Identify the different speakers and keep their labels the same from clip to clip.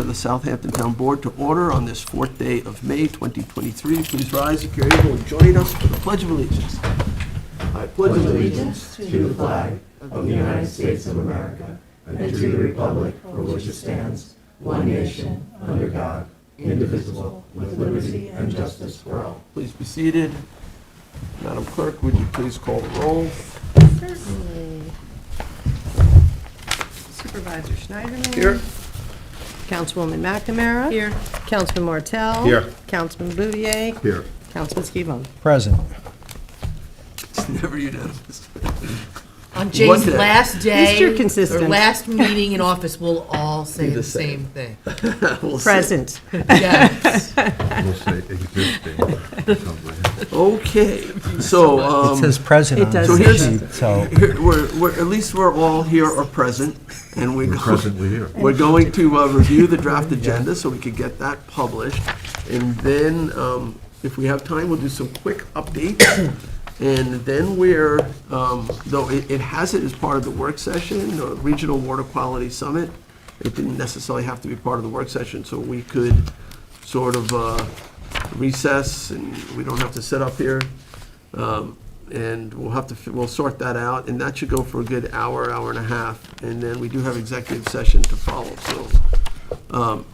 Speaker 1: of the Southampton Town Board to order on this 4th day of May 2023. Please rise if you're able and join us for the Pledge of Allegiance. I pledge allegiance
Speaker 2: to the flag of the United States of America and to the republic for which it stands, one nation, under God, indivisible, with liberty and justice for all.
Speaker 1: Please be seated. Madam Clerk, would you please call the roll?
Speaker 3: Certainly. Supervisor Schneiderman.
Speaker 1: Here.
Speaker 3: Councilwoman McNamara. Here. Councilman Martell.
Speaker 4: Here.
Speaker 3: Councilman Bouvier.
Speaker 4: Here.
Speaker 3: Councilman Skibon.
Speaker 4: Present.
Speaker 1: It's never unanimous.
Speaker 5: On
Speaker 1: One
Speaker 5: Jay's
Speaker 1: day.
Speaker 5: last day,
Speaker 3: Mr. Consistent.
Speaker 5: or last meeting in office, we'll all say
Speaker 1: Be the
Speaker 5: the
Speaker 1: same.
Speaker 5: same thing.
Speaker 1: We'll see.
Speaker 3: Present.
Speaker 5: Yes.
Speaker 4: We'll say existing.
Speaker 1: Okay, so,
Speaker 4: It says present
Speaker 3: It
Speaker 4: on
Speaker 3: does
Speaker 1: So
Speaker 4: the
Speaker 1: here's-
Speaker 4: sheet, so
Speaker 1: here, at least we're all here or present, and
Speaker 4: we're presently here.
Speaker 1: we're going to review the draft agenda so we could get that published. And then, if we have time, we'll do some quick updates. And then we're, though it has it as part of the work session, the Regional Water Quality Summit, it didn't necessarily have to be part of the work session, so we could sort of recess, and we don't have to sit up here. And we'll sort that out, and that should go for a good hour, hour and a half. And then we do have executive session to follow, so.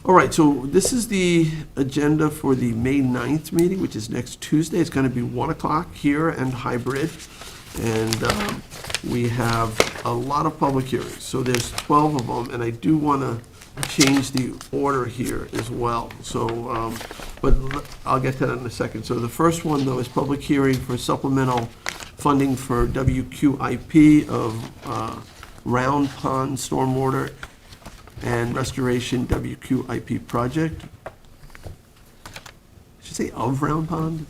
Speaker 1: All right, so this is the agenda for the May 9th meeting, which is next Tuesday. It's going to be 1 o'clock here and hybrid. And we have a lot of public hearings. So there's 12 of them, and I do want to change the order here as well. So, but I'll get to that in a second. So the first one, though, is public hearing for supplemental funding for WQIP of Round Pond Stormwater and Restoration WQIP project. Should I say of Round Pond?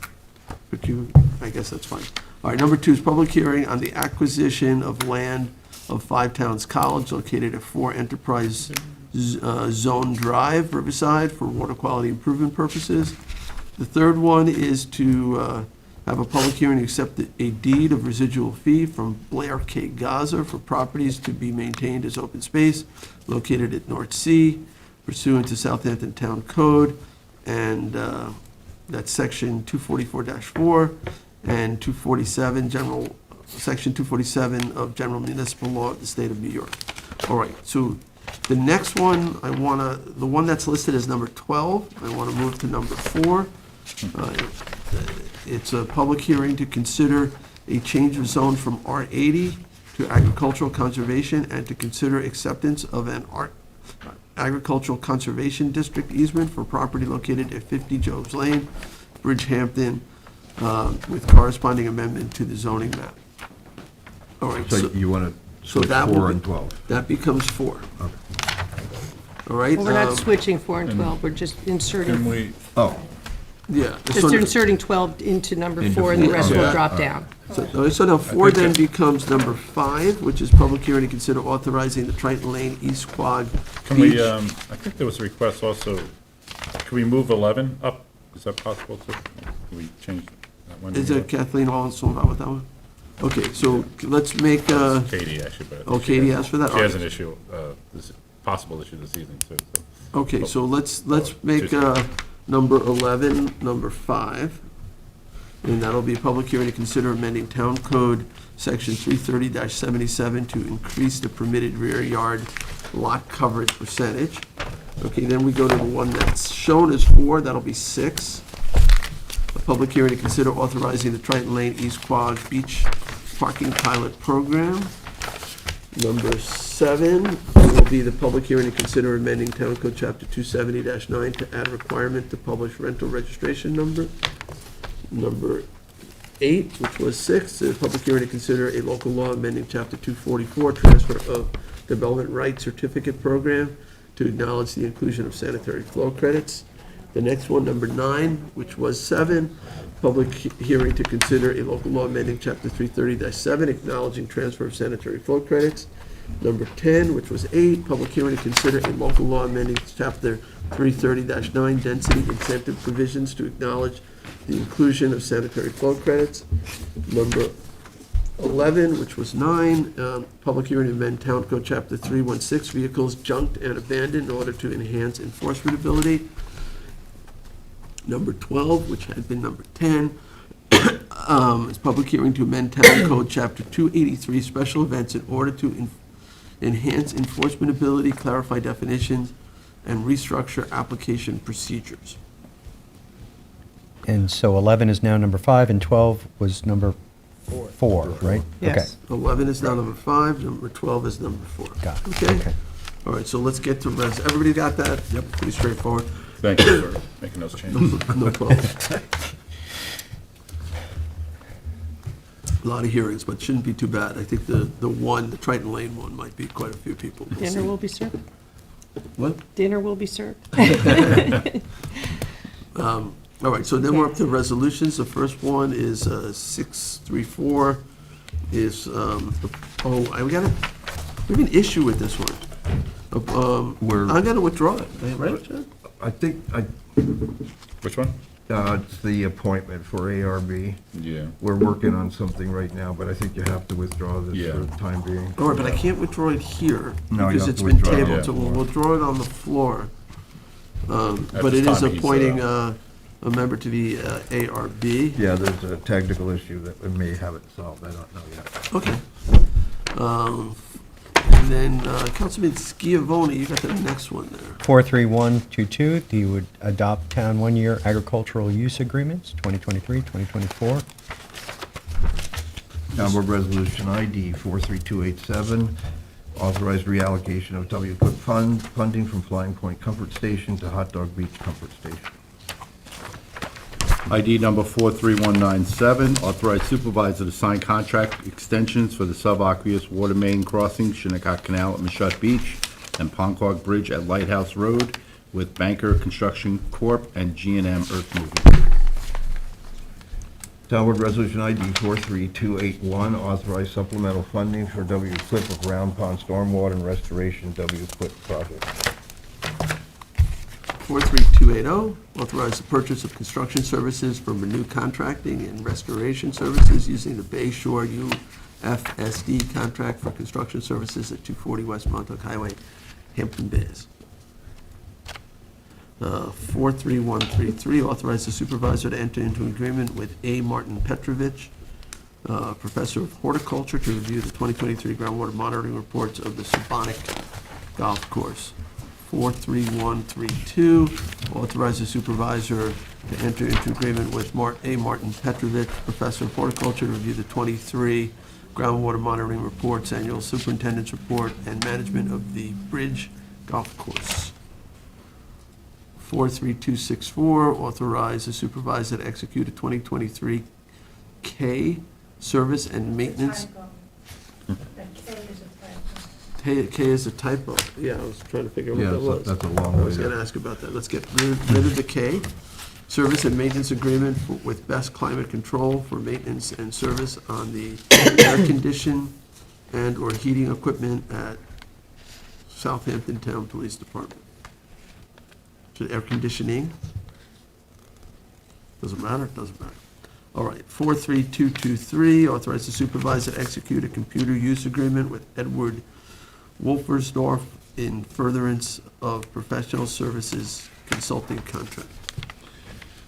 Speaker 1: I guess that's fine. All right, number 2 is public hearing on the acquisition of land of Five Towns College located at 4 Enterprise Zone Drive, Riverside, for water quality improvement purposes. The third one is to have a public hearing to accept a deed of residual fee from Blair K. Gaza for properties to be maintained as open space located at North Sea pursuant to Southampton Town Code, and that's section 244-4 and 247, section 247 of General Municipal Law of the State of New York. All right, so the next one, the one that's listed as number 12, I want to move to number 4. It's a public hearing to consider a change of zone from R80 to agricultural conservation and to consider acceptance of an agricultural conservation district easement for property located at 50 Jobs Lane, Bridgehampton, with corresponding amendment to the zoning map. All right.
Speaker 4: So you want to
Speaker 1: So
Speaker 4: switch
Speaker 1: that will
Speaker 4: 4
Speaker 1: be-
Speaker 4: and 12?
Speaker 1: That becomes 4.
Speaker 4: Okay.
Speaker 1: All right?
Speaker 3: Well, we're not switching 4 and 12, we're just
Speaker 6: Can
Speaker 3: inserting,
Speaker 6: we,
Speaker 4: Oh,
Speaker 1: Yeah.
Speaker 3: just
Speaker 1: so-
Speaker 3: inserting 12 into number
Speaker 4: Into
Speaker 3: 4, and the
Speaker 4: four,
Speaker 3: rest will
Speaker 1: okay.
Speaker 3: drop down.
Speaker 1: So now 4 then becomes number 5, which is public hearing to consider authorizing the Triton Lane East Quad
Speaker 6: can
Speaker 1: Beach.
Speaker 6: we, I think there was a request also, can we move 11 up? Is that possible to, can we change that one?
Speaker 1: Is it Kathleen also involved with that one? Okay, so let's make,
Speaker 6: Katie, actually, but.
Speaker 1: oh, Katie asked for that?
Speaker 6: She has an issue, this possible issue this evening, too. So.
Speaker 1: Okay, so let's make number 11, number 5. And that'll be a public hearing to consider amending Town Code Section 330-77 to increase the permitted rear yard lot coverage percentage. Okay, then we go to the one that's shown as 4, that'll be 6. A public hearing to consider authorizing the Triton Lane East Quad Beach Parking Pilot Program. Number 7 will be the public hearing to consider amending Town Code Chapter 270-9 to add a requirement to publish rental registration number. Number 8, which was 6, the public hearing to consider a local law amending Chapter 244, transfer of development rights certificate program to acknowledge the inclusion of sanitary flow credits. The next one, number 9, which was 7, public hearing to consider a local law amending Chapter 330-7, acknowledging transfer of sanitary flow credits. Number 10, which was 8, public hearing to consider a local law amending Chapter 330-9, density incentive provisions to acknowledge the inclusion of sanitary flow credits. Number 11, which was 9, public hearing to amend Town Code Chapter 316, vehicles junked and abandoned in order to enhance enforcement ability. Number 12, which had been number 10, is public hearing to amend Town Code Chapter 283, special events in order to enhance enforcement ability, clarify definitions, and restructure application procedures.
Speaker 4: And so 11 is now number 5, and 12 was number 4, right?
Speaker 3: Yes.
Speaker 1: 11 is now number 5, number 12 is number 4.
Speaker 4: Got it.
Speaker 1: Okay?
Speaker 4: Okay.
Speaker 1: All right, so let's get to everybody got that? Yep. Pretty straightforward.
Speaker 6: Thank you for making those changes.
Speaker 1: No problem. A lot of hearings, but shouldn't be too bad. I think the Triton Lane one might be quite a few people. We'll
Speaker 3: Dinner
Speaker 1: see.
Speaker 3: will be served.
Speaker 1: What?
Speaker 3: Dinner will be served.
Speaker 1: All right, so then we're up to resolutions. The first one is 634 is, we have an issue with this one. I'm going to withdraw it, right, John?
Speaker 2: I think,
Speaker 6: Which one?
Speaker 2: it's the appointment for ARB.
Speaker 6: Yeah.
Speaker 2: We're working on something right now, but I think you have to withdraw this
Speaker 6: Yeah.
Speaker 2: for the time being.
Speaker 1: All right, but I can't withdraw it here
Speaker 2: No, you
Speaker 1: because
Speaker 2: have
Speaker 1: it's
Speaker 2: to
Speaker 1: been
Speaker 2: withdraw it on
Speaker 1: tabled,
Speaker 6: the
Speaker 1: so we'll
Speaker 2: floor.
Speaker 1: withdraw it on the floor. But
Speaker 6: this
Speaker 1: it is
Speaker 6: time he's,
Speaker 1: appointing a member to the ARB.
Speaker 2: Yeah, there's a technical issue that we may have it solved, I don't know yet.
Speaker 1: Okay. And then Councilman Schiavone, you got the next one there.
Speaker 4: 43122, you would adopt town one-year agricultural use agreements, 2023, 2024.
Speaker 2: Town Board Resolution ID 43287, authorized reallocation of W. Cook funding from Flying Point Comfort Station to Hot Dog Beach Comfort Station.
Speaker 7: ID number 43197, authorized supervisor to sign contract extensions for the subaqueous water main crossing Shinnecock Canal at Mashut Beach and Ponquag Bridge at Lighthouse Road with Banker Construction Corp. and G&M Earth Moving.
Speaker 2: Town Board Resolution ID 43281, authorized supplemental funding for W. Clip of Round Pond Stormwater and Restoration W. Clip project.
Speaker 1: 43280, authorize the purchase of construction services for Renew Contracting and Restoration Services using the Bay Shore UFSD contract for construction services at 240 West Montauk Highway, Hampton Bays. 43133, authorize the supervisor to enter into an agreement with A. Martin Petrovich, professor of horticulture, to review the 2023 groundwater monitoring reports of the Subonic Golf Course. 43132, authorize the supervisor to enter into agreement with A. Martin Petrovich, professor of horticulture, to review the 23 groundwater monitoring reports, annual superintendent's report, and management of the Bridge Golf Course. 43264, authorize the supervisor to execute a 2023 K service and maintenance. K is a typo. Yeah, I was trying to figure out what
Speaker 2: Yeah,
Speaker 1: that was.
Speaker 2: that's a long
Speaker 1: I
Speaker 2: way
Speaker 1: was
Speaker 2: to-
Speaker 1: going to ask about that. Let's get rid of the K. Service and maintenance agreement with Best Climate Control for maintenance and service on the air condition and/or heating equipment at Southampton Town Police Department. Should air conditioning? Doesn't matter? Doesn't matter. All right, 43223, authorize the supervisor to execute a computer use agreement with Edward Wolfersdorf in furtherance of professional services consulting contract.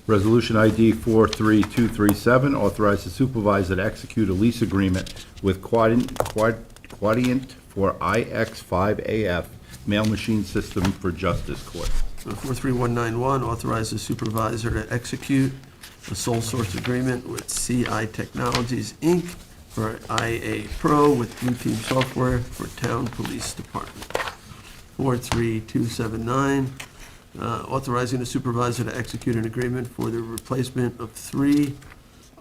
Speaker 7: Resolution ID 43237, authorize the supervisor to execute a lease agreement with Quadient for IX5AF mail machine system for Justice Court.
Speaker 1: 43191, authorize the supervisor to execute a sole source agreement with CI Technologies, Inc. for IA Pro with Blue Team Software for Town Police Department. 43279, authorizing the supervisor to execute an agreement for the replacement of 3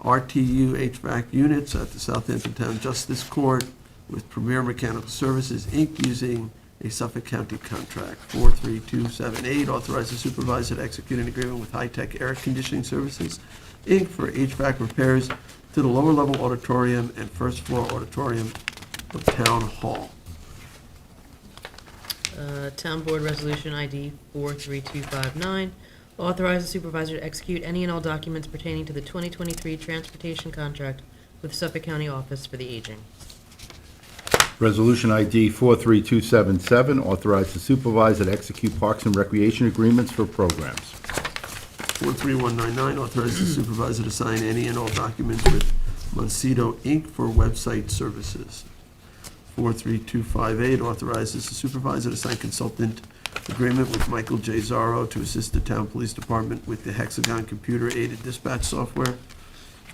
Speaker 1: RTU HVAC units at the Southampton Town Justice Court with Premier Mechanical Services, Inc., using a Suffolk County contract. 43278, authorize the supervisor to execute an agreement with High Tech Air Conditioning Services, Inc. for HVAC repairs to the lower level auditorium and first floor auditorium of Town Hall.
Speaker 5: Town Board Resolution ID 43259, authorize the supervisor to execute any and all documents pertaining to the 2023 transportation contract with Suffolk County Office for the Aging.
Speaker 7: Resolution ID 43277, authorize the supervisor to execute parks and recreation agreements for programs.
Speaker 1: 43199, authorize the supervisor to sign any and all documents with Moncedo Inc. for website services. 43258, authorizes the supervisor to sign consultant agreement with Michael J. Zarro to assist the town police department with the Hexagon computer-aided dispatch software,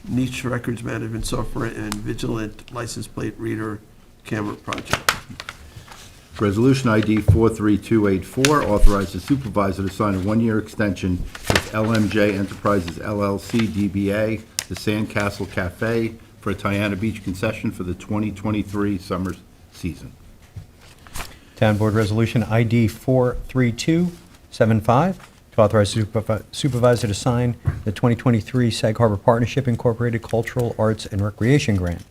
Speaker 1: niche records management software, and vigilant license plate reader camera project.
Speaker 7: Resolution ID 43284, authorize the supervisor to sign a one-year extension with LMJ Enterprises LLC DBA, the Sandcastle Cafe, for a Tiana Beach concession for the 2023 summer season.
Speaker 4: Town Board Resolution ID 43275, to authorize supervisor to sign the 2023 Sag Harbor Partnership Incorporated Cultural Arts and Recreation Grant.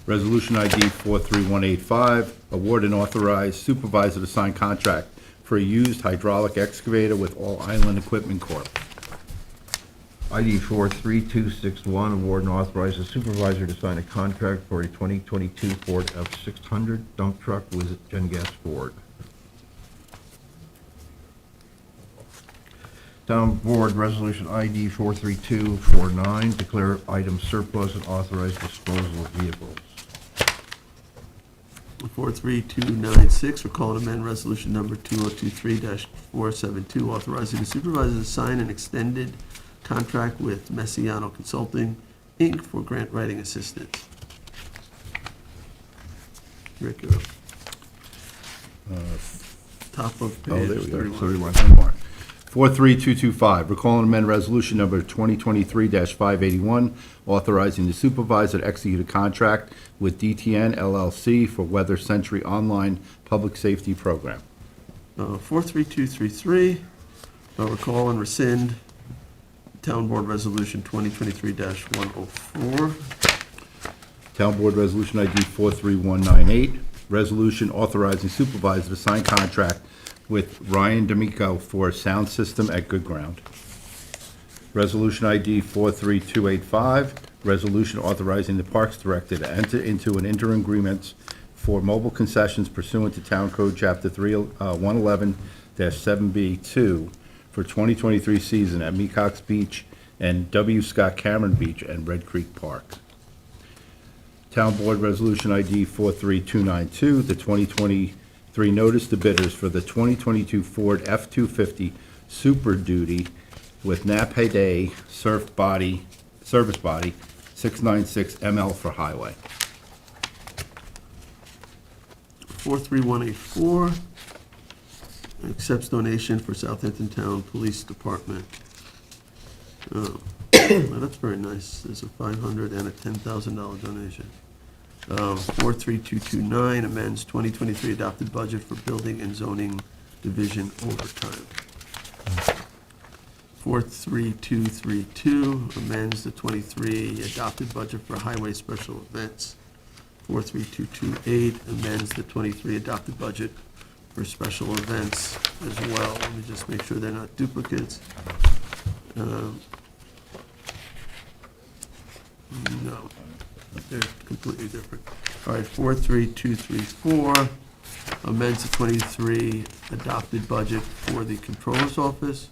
Speaker 7: Resolution ID 43185, award and authorize supervisor to sign contract for a used hydraulic excavator with All Island Equipment Corp.
Speaker 2: ID 43261, award and authorize the supervisor to sign a contract for a 2022 Ford F600 dump truck with GenGas Ford. Town Board Resolution ID 43249, declare items surplus and authorize disposal of vehicles.
Speaker 1: 43296, recall and amend resolution number 2023-472, authorizing the supervisor to sign an extended contract with Messiano Consulting, Inc. for grant writing assistance. Rick, you're up. Top of
Speaker 7: Oh, there
Speaker 1: page
Speaker 7: we go,
Speaker 1: 31.
Speaker 7: 31, one more. 43225, recall and amend resolution number 2023-581, authorizing the supervisor to execute a contract with DTN LLC for Weather Century Online Public Safety Program.
Speaker 1: 43233, recall and rescind Town Board Resolution 2023-104.
Speaker 7: Town Board Resolution ID 43198, resolution authorizing supervisor to sign contract with Ryan D'Amico for sound system at Good Ground. Resolution ID 43285, resolution authorizing the Parks Director to enter into an interim agreement for mobile concessions pursuant to Town Code Chapter 111-7B2 for 2023 season at Mecox Beach and W. Scott Cameron Beach and Red Creek Park. Town Board Resolution ID 43292, the 2023 notice to bidders for the 2022 Ford F-250 Super Duty with Nap Heyday service body 696 ML for highway.
Speaker 1: 43184, accepts donation for Southampton Town Police Department. Oh, well, that's very nice. There's a $500 and a $10,000 donation. 43229, amends 2023 adopted budget for Building and Zoning Division overtime. 43232, amends the 23 adopted budget for Highway Special Events. 43228, amends the 23 adopted budget for special events as well. Let me just make sure they're not duplicates. No, they're completely different. All right, 43234, amends the 23 adopted budget for the Controller's Office.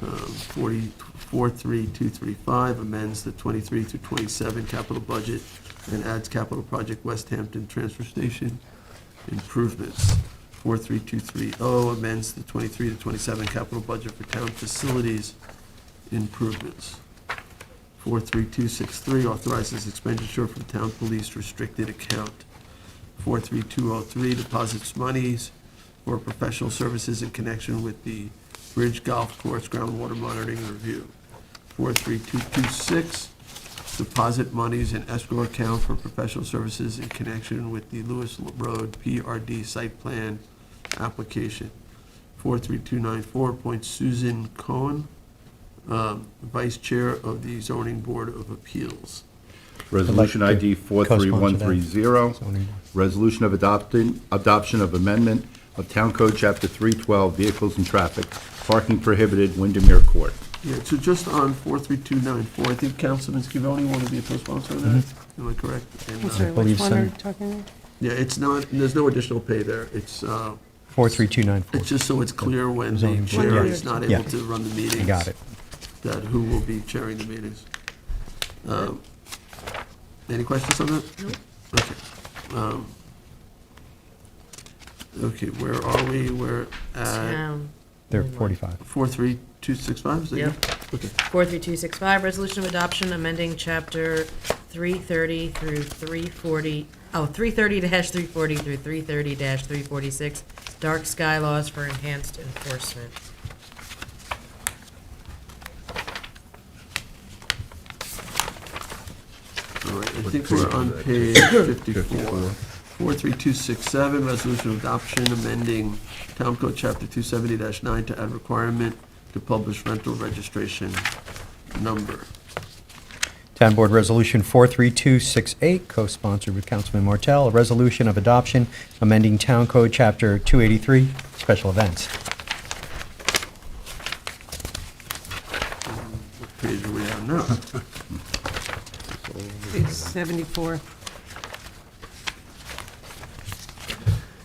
Speaker 1: 43235, amends the 23 through 27 capital budget and adds capital project West Hampton Transfer Station improvements. 43230, amends the 23 to 27 capital budget for town facilities improvements. 43263, authorizes expenditure from town police restricted account. 43203, deposits monies for professional services in connection with the Bridge Golf Course groundwater monitoring review. 43226, deposit monies in escrow account for professional services in connection with the Lewis Road PRD site plan application. 43294, appoint Susan Cohen, Vice Chair of the Zoning Board of Appeals.
Speaker 7: Resolution
Speaker 4: I'd like
Speaker 7: ID
Speaker 4: to co-sponsor that.
Speaker 7: 43130,
Speaker 4: Zoning board.
Speaker 7: resolution of adoption of amendment of Town Code Chapter 312, Vehicles and Traffic, Parking Prohibited, Windermere Court.
Speaker 1: Yeah, so just on 43294, I think Councilman Scavone wanted to be a co-sponsor on that, am I correct? And,
Speaker 3: I'm sorry,
Speaker 4: believe
Speaker 3: which one
Speaker 4: so.
Speaker 3: are you talking about?
Speaker 1: yeah, it's not, there's no additional pay there, it's
Speaker 4: 43294.
Speaker 1: just so it's clear when the
Speaker 4: Zoning board,
Speaker 1: chair
Speaker 3: yeah.
Speaker 1: is not
Speaker 4: Yeah.
Speaker 1: able to run the meetings.
Speaker 4: You got it.
Speaker 1: That who will be chairing the meetings. Any questions on that?
Speaker 5: Nope.
Speaker 1: Okay. Okay, where are we? We're at
Speaker 5: Town.
Speaker 4: They're 45.
Speaker 1: 43265, is that you?
Speaker 5: Yep.
Speaker 1: Okay.
Speaker 5: 43265, resolution of adoption amending chapter 330 through 340, 330-340 through 330-346, dark sky laws for enhanced enforcement.
Speaker 1: All right, I think we're on page 54. 43267, resolution of adoption amending Town Code Chapter 270-9 to add requirement to publish rental registration number.
Speaker 4: Town Board Resolution 43268, co-sponsored with Councilman Martell, a resolution of adoption amending Town Code Chapter 283, special events.
Speaker 1: What page are we on now?
Speaker 3: Page 74.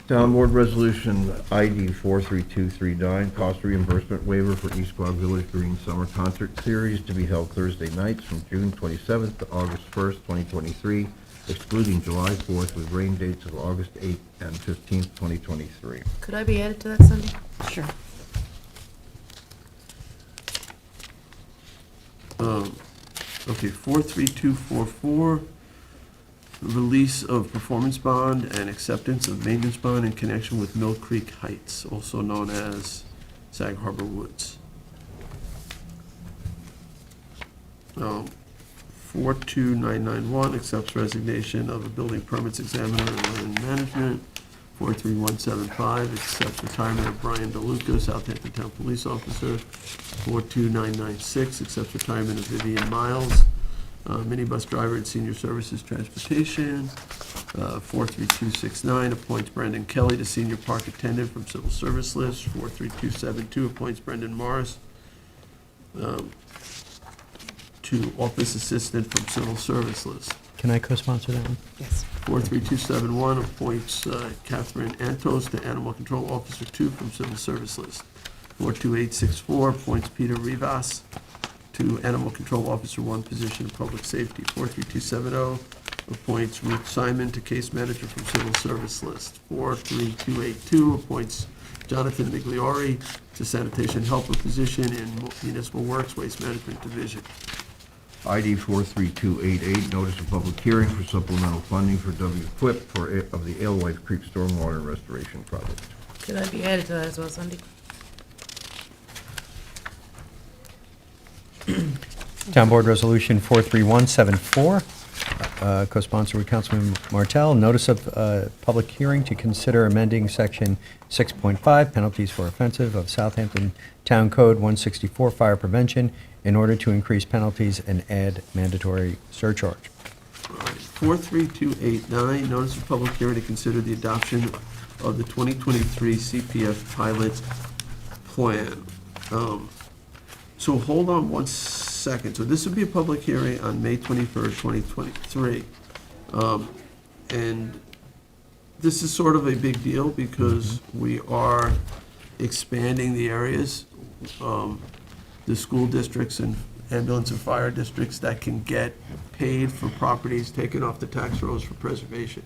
Speaker 2: Town Board Resolution ID 43239, cost reimbursement waiver for East Quogue Village Green Summer Concert Series to be held Thursday nights from June 27th to August 1st, 2023, excluding July 4th, with rain dates of August 8th and 15th, 2023.
Speaker 5: Could I be added to that, Cindy?
Speaker 3: Sure.
Speaker 1: Okay, 43244, release of performance bond and acceptance of maintenance bond in connection with Mill Creek Heights, also known as Sag Harbor Woods. 42991, accepts resignation of a building permits examiner and land management. 43175, accepts retirement of Brian DeLuca, Southampton Town Police Officer. 42996, accepts retirement of Vivian Miles, minibus driver and senior services transportation. 43269, appoints Brendan Kelly to senior park attendant from civil service list. 43272, appoints Brendan Morris to office assistant from civil service list.
Speaker 4: Can I co-sponsor that one?
Speaker 3: Yes.
Speaker 1: 43271, appoints Catherine Antos to Animal Control Officer 2 from Civil Service List. 42864, appoints Peter Rivas to Animal Control Officer 1 position in Public Safety. 43270, appoints Ruth Simon to Case Manager from Civil Service List. 43282, appoints Jonathan Migliori to Sanitation Helper position in Municipal Works Waste Management Division.
Speaker 2: ID 43288, notice of public hearing for supplemental funding for WQIP of the Alewife Creek Stormwater Restoration Project.
Speaker 5: Could I be added to that as well, Cindy?
Speaker 4: Town Board Resolution 43174, co-sponsored with Councilman Martell, notice of public hearing to consider amending Section 6.5, penalties for offensive of Southampton Town Code 164, fire prevention, in order to increase penalties and add mandatory surcharge.
Speaker 1: All right, 43289, notice of public hearing to consider the adoption of the 2023 CPF pilot plan. So hold on one second. So this would be a public hearing on May 23rd, 2023. And this is sort of a big deal because we are expanding the areas, the school districts and ambulance and fire districts that can get paid for properties taken off the tax rolls for preservation.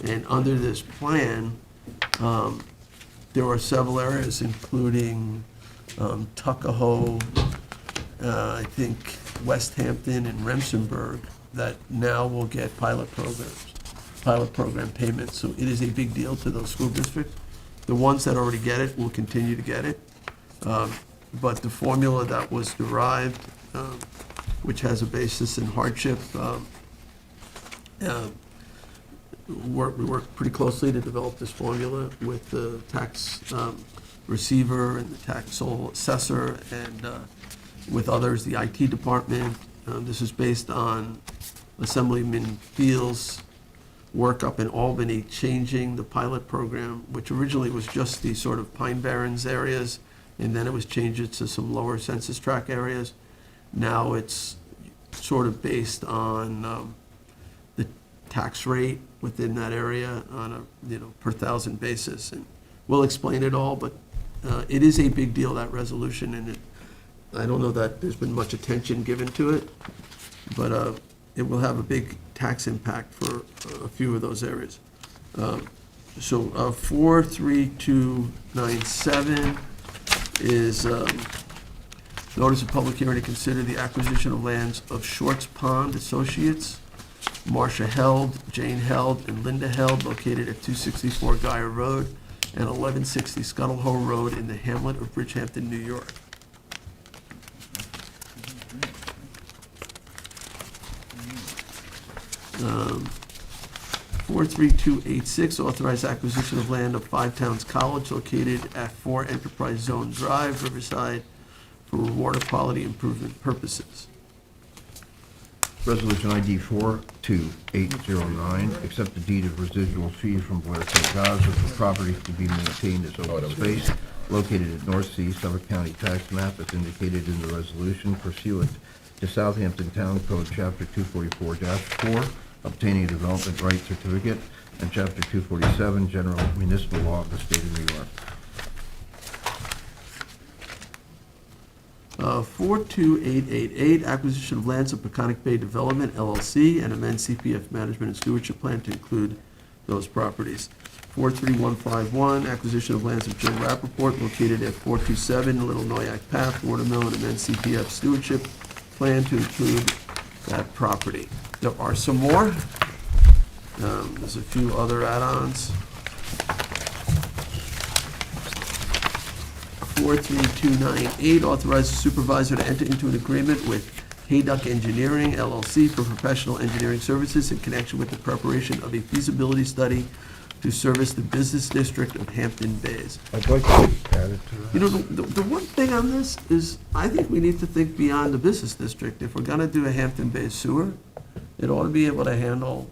Speaker 1: And under this plan, there are several areas, including Tuckahoe, I think West Hampton and Remsenburg, that now will get pilot program payments. So it is a big deal to those school districts. The ones that already get it will continue to get it. But the formula that was derived, which has a basis in hardship, we worked pretty closely to develop this formula with the tax receiver and the tax sole assessor and with others, the IT department. This is based on Assemblyman Beal's work up in Albany, changing the pilot program, which originally was just the sort of Pine Barrens areas and then it was changed to some lower census tract areas. Now it's sort of based on the tax rate within that area on a, per thousand basis. And we'll explain it all, but it is a big deal, that resolution, and I don't know that there's been much attention given to it, but it will have a big tax impact for a few of those areas. So 43297 is notice of public hearing to consider the acquisition of lands of Shorts Pond Associates, Marcia Held, Jane Held, and Linda Held, located at 264 Guyer Road and 1160 Scuttle Hole Road in the hamlet of Bridgehampton, New York. Um, 43286, authorized acquisition of land of Five Towns College located at 4 Enterprise Zone Drive, Riverside, for water quality improvement purposes.
Speaker 2: Resolution ID 42809, accept the deed of residual fee from Blair St. Gaza for properties to be maintained as open space located at North Sea, Suffolk County tax map as indicated in the resolution pursuant to Southampton Town Code Chapter 244-4, obtaining a development right certificate, and Chapter 247, General Municipal Law of the State of New York.
Speaker 1: 42888, acquisition of lands of Peconic Bay Development LLC, and amend CPF management and stewardship plan to include those properties. 43151, acquisition of lands of Joe Rappaport located at 427 Little Noyak Path, Watermill, and amend CPF stewardship plan to include that property. There are some more. There's a few other add-ons. 43298, authorize the supervisor to enter into an agreement with Hayduck Engineering LLC for professional engineering services in connection with the preparation of a feasibility study to service the business district of Hampton Bays.
Speaker 2: I'd like to add it to that.
Speaker 1: You know, the one thing on this is, I think we need to think beyond the business district. If we're gonna do a Hampton Bays sewer, it ought to be able to handle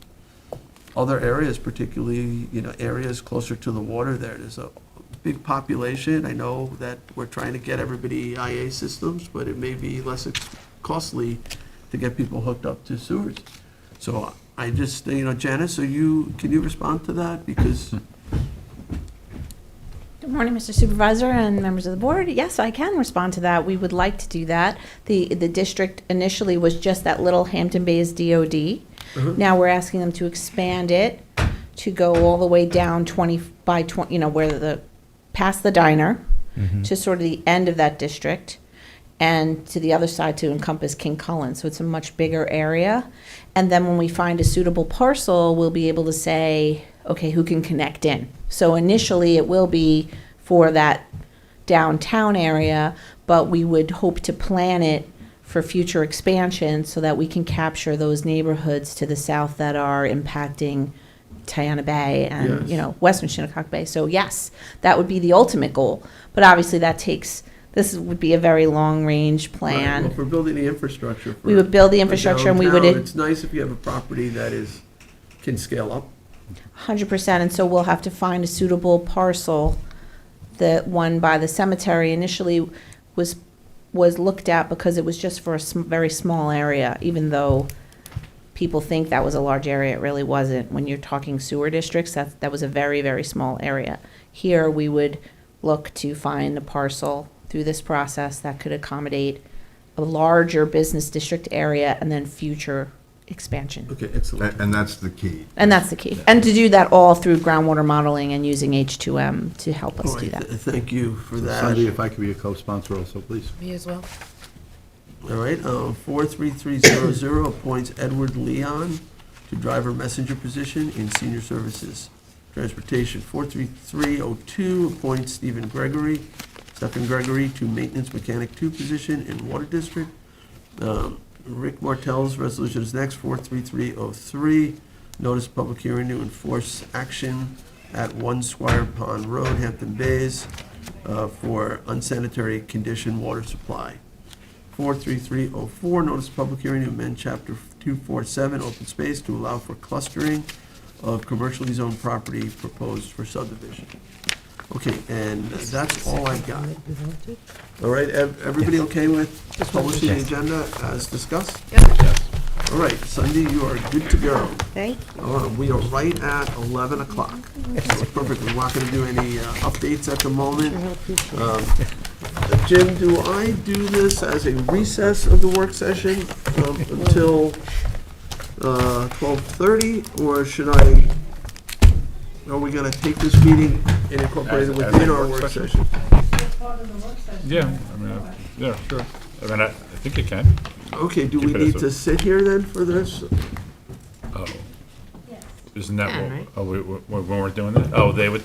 Speaker 1: other areas, particularly, areas closer to the water there. There's a big population. I know that we're trying to get everybody IA systems, but it may be less costly to get people hooked up to sewers. So I just, Janice, can you respond to that? Because
Speaker 8: Good morning, Mr. Supervisor and members of the board. Yes, I can respond to that. We would like to do that. The district initially was just that little Hampton Bays DOD. Now we're asking them to expand it to go all the way down 20 by 20, where past the diner, to sort of the end of that district, and to the other side to encompass King Cullen. So it's a much bigger area. And then when we find a suitable parcel, we'll be able to say, okay, who can connect in? So initially, it will be for that downtown area, but we would hope to plan it for future expansion so that we can capture those neighborhoods to the south that are impacting Tiana Bay and,
Speaker 1: Yes.
Speaker 8: Western Shinnecock Bay. So yes, that would be the ultimate goal. But obviously this would be a very long-range
Speaker 1: right,
Speaker 8: plan.
Speaker 1: well, if we're building the infrastructure for
Speaker 8: We would build the infrastructure and we would.
Speaker 1: downtown, it's nice if you have a property that can scale up.
Speaker 8: 100%, and so we'll have to find a suitable parcel. The one by the cemetery initially was looked at because it was just for a very small area, even though people think that was a large area, it really wasn't. When you're talking sewer districts, that was a very, very small area. Here, we would look to find a parcel through this process that could accommodate a larger business district area and then future expansion.
Speaker 1: Okay, excellent.
Speaker 2: And that's the key.
Speaker 8: And that's the key. And to do that all through groundwater modeling and using H2M to help us
Speaker 1: All
Speaker 8: do
Speaker 1: right,
Speaker 8: that.
Speaker 1: thank you for that.
Speaker 7: Sandy, if I could be a co-sponsor also, please.
Speaker 5: Me as well.
Speaker 1: All right, 43300 appoints Edward Leon to driver messenger position in senior services. Transportation, 43302 appoints Stephen Gregory to maintenance mechanic 2 position in water district. Rick Martell's resolution is next, 43303, notice of public hearing to enforce action at 1 Squire Pond Road, Hampton Bays, for unsanitary condition water supply. 43304, notice of public hearing to amend Chapter 247, open space, to allow for clustering of commercially zoned property proposed for subdivision. Okay, and that's all I got. All right, everybody okay with publishing the agenda as discussed? All right, Sunday, you are good to go.
Speaker 3: Thank
Speaker 1: We are right at 11 o'clock. So perfect, we're not gonna do any updates at the moment. Jim, do I do this as a recess of the work session until 12:30, or are we gonna take this meeting and incorporate it
Speaker 6: As a
Speaker 1: within our
Speaker 6: work
Speaker 1: work
Speaker 6: session?
Speaker 1: session?
Speaker 6: Yeah, I mean, yeah, sure. I mean, I think it can.
Speaker 1: Okay, do we
Speaker 6: Keep it as
Speaker 1: need
Speaker 6: a-
Speaker 1: to sit here then for this?
Speaker 6: Oh. Isn't that
Speaker 5: Can,
Speaker 6: what,
Speaker 5: right?
Speaker 6: oh, we weren't doing that? Oh, they would,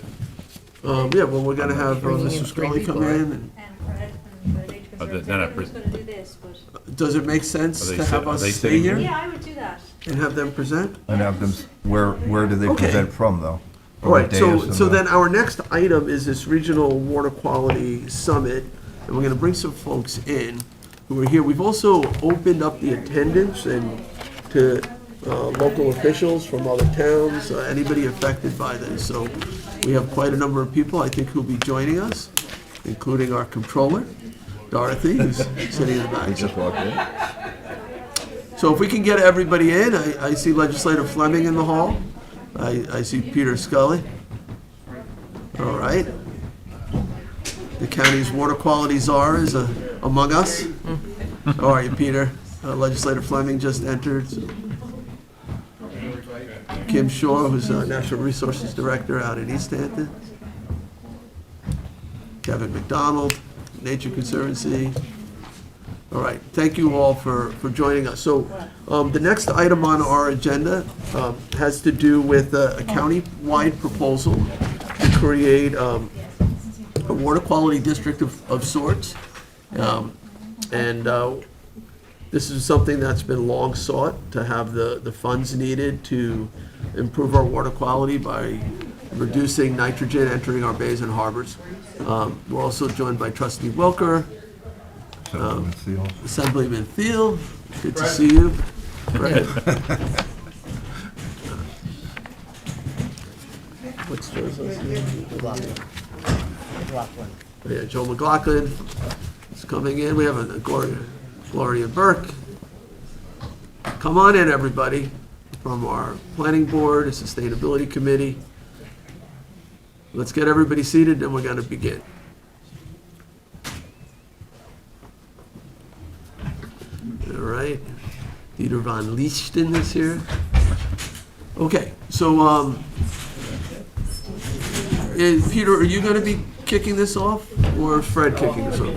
Speaker 1: Yeah, well, we're gonna have
Speaker 5: Bringing
Speaker 1: Mr.
Speaker 5: in three
Speaker 1: Scully come
Speaker 5: people, right?
Speaker 1: in.
Speaker 9: And Fred, and the Age
Speaker 6: Oh,
Speaker 9: Conservancy,
Speaker 6: then I
Speaker 9: I was
Speaker 6: pres-
Speaker 9: gonna do this, but,
Speaker 1: Does it make sense
Speaker 6: Are they
Speaker 1: to have
Speaker 6: sit- are
Speaker 1: us
Speaker 6: they
Speaker 1: stay
Speaker 6: sitting
Speaker 1: here
Speaker 9: yeah, I would do that.
Speaker 1: and have them present?
Speaker 2: And have them, where do they
Speaker 1: Okay.
Speaker 2: present from, though?
Speaker 1: All right, so then our next item is this Regional Water Quality Summit, and we're gonna bring some folks in who are here. We've also opened up the attendance and to local officials from other towns, anybody affected by this. So we have quite a number of people, I think, who'll be joining us, including our controller, Dorothy, who's sitting in the back.
Speaker 2: Just walked in.
Speaker 1: So if we can get everybody in, I see Legislator Fleming in the hall. I see Peter Scully. All right. The county's water quality czar is among us. How are you, Peter? Legislator Fleming just entered. Kim Shore, who's Natural Resources Director out in East Hampton. Kevin McDonald, Nature Conservancy. All right, thank you all for joining us. So the next item on our agenda has to do with a county-wide proposal to create a water quality district of sorts. And this is something that's been long sought, to have the funds needed to improve our water quality by reducing nitrogen entering our bays and harbors. We're also joined by Trustee Wilker, Assemblyman Thiel, good to see you. Fred. What's Joe's last name? Oh, yeah, Joe McLaughlin is coming in. We have a Gloria Burke. Come on in, everybody, from our Planning Board, and Sustainability Committee. Let's get everybody seated, then we're going to begin. All right. Dieter von Lichten is here. Okay, so, Peter, are you going to be kicking this off, or is Fred kicking this off?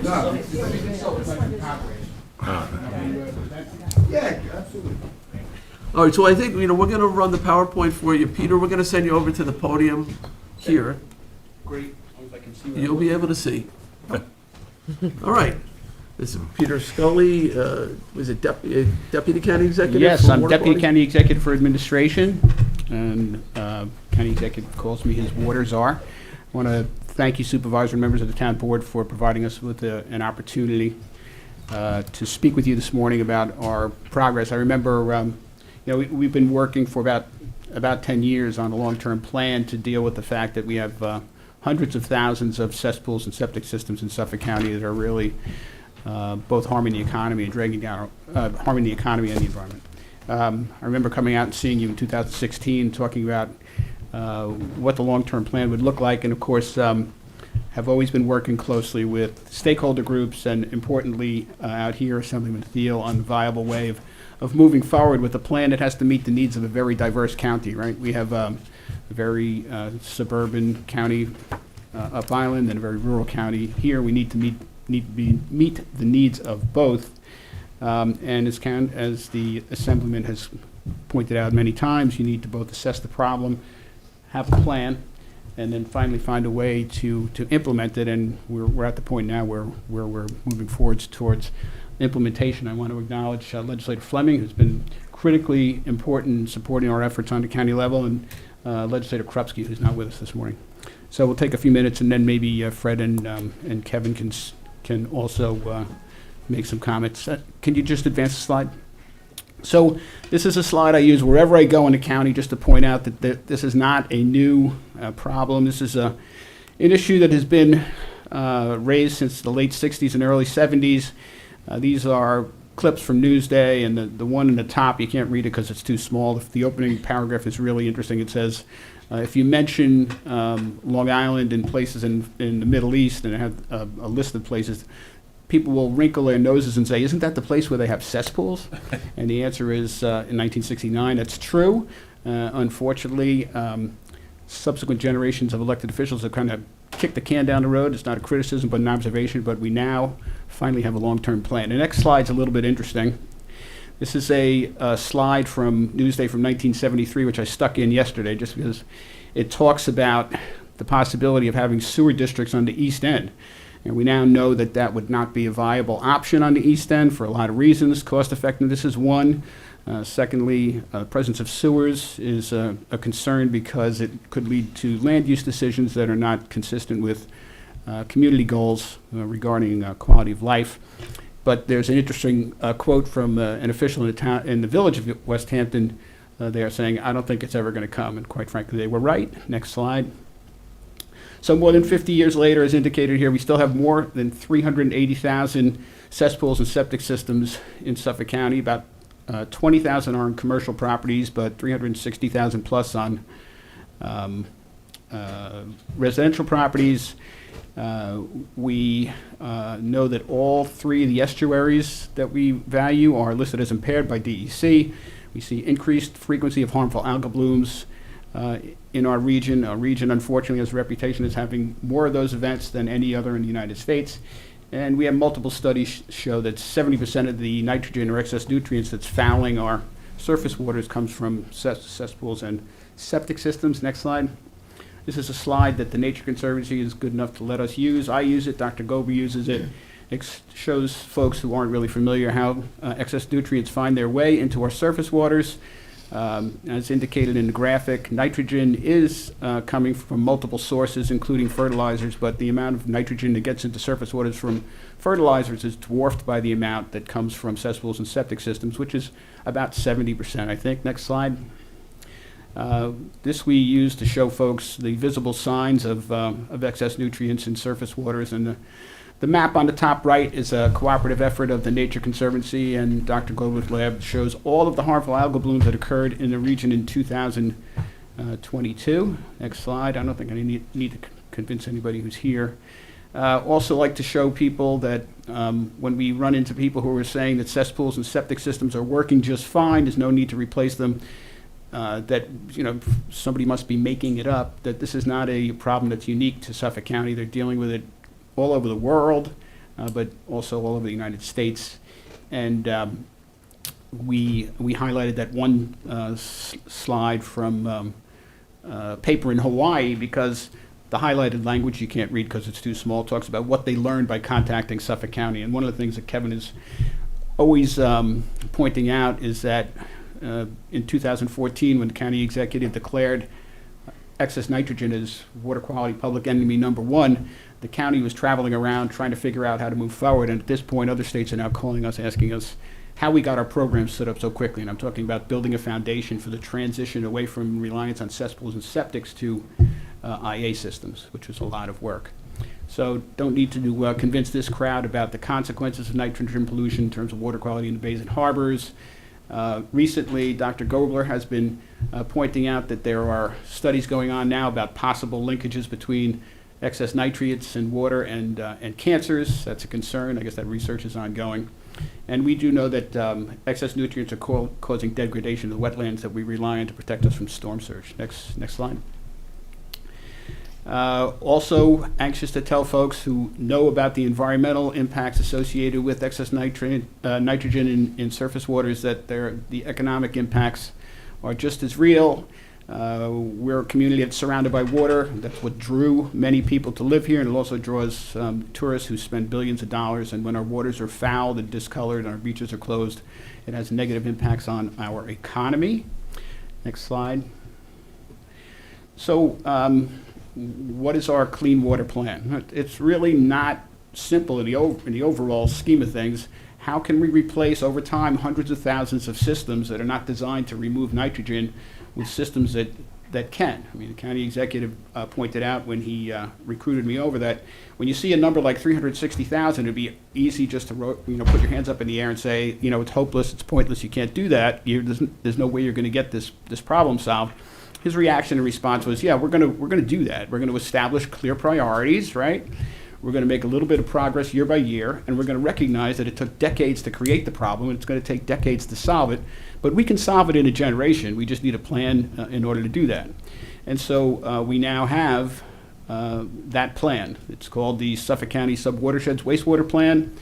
Speaker 1: All right, so I think, we're going to run the PowerPoint for you. Peter, we're going to send you over to the podium here.
Speaker 10: Great, as long as I can see.
Speaker 1: You'll be able to see. All right. This is Peter Scully, was it Deputy County Executive?
Speaker 10: Yes,
Speaker 1: for
Speaker 10: I'm
Speaker 1: Water
Speaker 10: Deputy
Speaker 1: Quality?
Speaker 10: County Executive for Administration, and County Executive calls me his water czar. I want to thank you supervisor and members of the town board for providing us with an opportunity to speak with you this morning about our progress. I remember, we've been working for about 10 years on a long-term plan to deal with the fact that we have hundreds of thousands of cesspools and septic systems in Suffolk County that are really both harming the economy and harming the economy and the environment. I remember coming out and seeing you in 2016, talking about what the long-term plan would look like, and of course, have always been working closely with stakeholder groups and, importantly, out here, Assemblyman Thiel, on the viable way of moving forward with a plan that has to meet the needs of a very diverse county, right? We have a very suburban county up island and a very rural county here. We need to meet the needs of both. And as the Assemblyman has pointed out many times, you need to both assess the problem, have a plan, and then finally find a way to implement it. And we're at the point now where we're moving forwards towards implementation. I want to acknowledge Legislator Fleming, who's been critically important in supporting our efforts on the county level, and Legislator Krupski, who's not with us this morning. So we'll take a few minutes, and then maybe Fred and Kevin can also make some comments. Can you just advance the slide? So this is a slide I use wherever I go in the county, just to point out that this is not a new problem. This is An issue that has been raised since the late 60s and early 70s. These are clips from Newsday, and the one in the top, you can't read it because it's too small. The opening paragraph is really interesting. It says, if you mention Long Island and places in the Middle East, and have a list of places, people will wrinkle their noses and say, isn't that the place where they have cesspools? And the answer is, in 1969, that's true. Unfortunately, subsequent generations of elected officials have kind of kicked the can down the road. It's not a criticism, but an observation, but we now finally have a long-term plan. The next slide's a little bit interesting. This is a slide from Newsday from 1973, which I stuck in yesterday just because it talks about the possibility of having sewer districts on the East End. And we now know that that would not be a viable option on the East End for a lot of reasons. Cost effectiveness is one. Secondly, presence of sewers is a concern because it could lead to land use decisions that are not consistent with community goals regarding quality of life. But there's an interesting quote from an official in the village of West Hampton. They are saying, I don't think it's ever going to come. And quite frankly, they were right. Next slide. So more than 50 years later, as indicated here, we still have more than 380,000 cesspools and septic systems in Suffolk County. About 20,000 are on commercial properties, but 360,000 plus on residential properties. We know that all three of the estuaries that we value are listed as impaired by DEC. We see increased frequency of harmful algal blooms in our region. Our region, unfortunately, has a reputation as having more of those events than any other in the United States. And we have multiple studies show that 70% of the nitrogen or excess nutrients that's fouling our surface waters comes from cesspools and septic systems. Next slide. This is a slide that the Nature Conservancy is good enough to let us use. I use it. Dr. Gober uses it. It shows folks who aren't really familiar how excess nutrients find their way into our surface waters. As indicated in the graphic, nitrogen is coming from multiple sources, including fertilizers, but the amount of nitrogen that gets into surface waters from fertilizers is dwarfed by the amount that comes from cesspools and septic systems, which is about 70%, I think. Next slide. This we use to show folks the visible signs of excess nutrients in surface waters, and the map on the top right is a cooperative effort of the Nature Conservancy and Dr. Glover's lab. It shows all of the harmful algal blooms that occurred in the region in 2022. Next slide. I don't think I need to convince anybody who's here. Also like to show people that when we run into people who are saying that cesspools and septic systems are working just fine, there's no need to replace them, that somebody must be making it up, that this is not a problem that's unique to Suffolk County. They're dealing with it all over the world, but also all over the United States. And we highlighted that one slide from paper in Hawaii because the highlighted language you can't read because it's too small. It talks about what they learned by contacting Suffolk County. And one of the things that Kevin is always pointing out is that in 2014, when the county executive declared excess nitrogen as water quality public enemy #1, the county was traveling around trying to figure out how to move forward. And at this point, other states are now calling us, asking us how we got our programs set up so quickly. And I'm talking about building a foundation for the transition away from reliance on cesspools and septics to IA systems, which was a lot of work. So don't need to convince this crowd about the consequences of nitrogen pollution in terms of water quality in the bays and harbors. Recently, Dr. Gobler has been pointing out that there are studies going on now about possible linkages between excess nitrates in water and cancers. That's a concern. I guess that research is ongoing. And we do know that excess nutrients are causing degradation of the wetlands that we rely on to protect us from storm surge. Next slide. Also anxious to tell folks who know about the environmental impacts associated with excess nitrogen in surface waters that the economic impacts are just as real. We're a community that's surrounded by water. That's what drew many people to live here, and it also draws tourists who spend billions of dollars. And when our waters are fouled and discolored and our beaches are closed, it has negative impacts on our economy. Next slide. So what is our clean water plan? It's really not simple in the overall scheme of things. How can we replace over time hundreds of thousands of systems that are not designed to remove nitrogen with systems that that can. I mean, the county executive pointed out when he recruited me over that when you see a number like 360,000, it'd be easy just to put your hands up in the air and say, it's hopeless, it's pointless, you can't do that. There's no way you're going to get this problem solved. His reaction and response was, yeah, we're going to do that. We're going to establish clear priorities, right? We're going to make a little bit of progress year by year, and we're going to recognize that it took decades to create the problem, and it's going to take decades to solve it. But we can solve it in a generation. We just need a plan in order to do that. And so we now have that plan. It's called the Suffolk County Subwatersheds Wastewater Plan.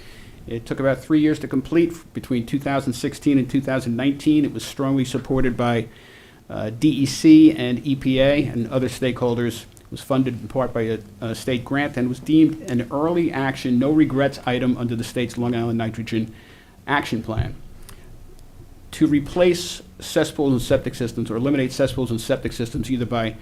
Speaker 10: It took about 3 years to complete between 2016 and 2019. It was strongly supported by DEC and EPA and other stakeholders. It was funded in part by a state grant and was deemed an early action, no regrets item under the state's Long Island Nitrogen Action Plan. To replace cesspools and septic systems or eliminate cesspools and septic systems either by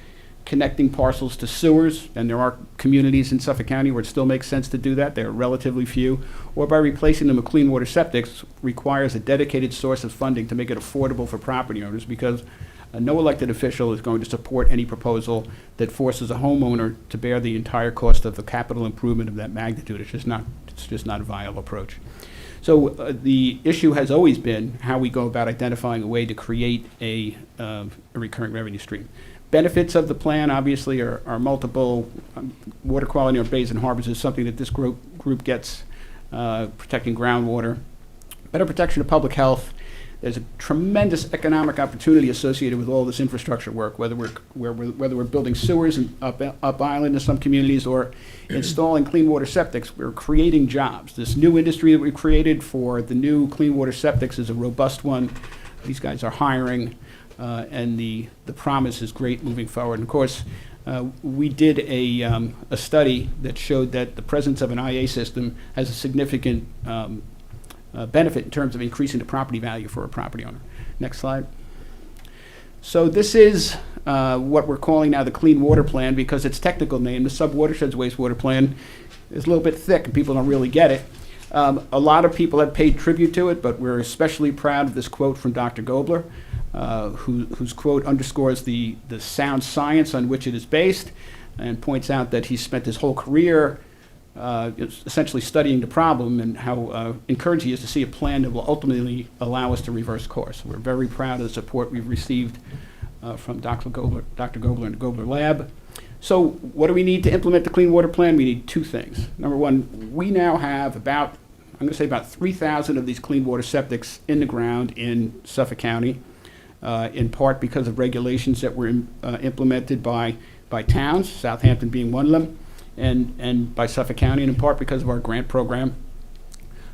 Speaker 10: connecting parcels to sewers, and there are communities in Suffolk County where it still makes sense to do that, there are relatively few, or by replacing them with clean water septics requires a dedicated source of funding to make it affordable for property owners, because no elected official is going to support any proposal that forces a homeowner to bear the entire cost of the capital improvement of that magnitude. It's just not a viable approach. So the issue has always been how we go about identifying a way to create a recurring revenue stream. Benefits of the plan obviously are multiple. Water quality in our bays and harbors is something that this group gets, protecting groundwater, better protection of public health. There's a tremendous economic opportunity associated with all this infrastructure work, whether we're building sewers up island in some communities or installing clean water septics. We're creating jobs. This new industry that we've created for the new clean water septics is a robust one. These guys are hiring, and the promise is great moving forward. And of course, we did a study that showed that the presence of an IA system has a significant benefit in terms of increasing the property value for a property owner. Next slide. So this is what we're calling now the Clean Water Plan, because its technical name, the Subwatersheds Wastewater Plan, is a little bit thick and people don't really get it. A lot of people have paid tribute to it, but we're especially proud of this quote from Dr. Gobler, whose quote underscores the sound science on which it is based and points out that he spent his whole career essentially studying the problem and how encouraged he is to see a plan that will ultimately allow us to reverse course. We're very proud of the support we've received from Dr. Gobler and the Gobler Lab. So what do we need to implement the Clean Water Plan? We need two things. Number one, we now have about 3,000 of these clean water septics in the ground in Suffolk County, in part because of regulations that were implemented by towns, Southampton being one of them, and by Suffolk County, and in part because of our grant program.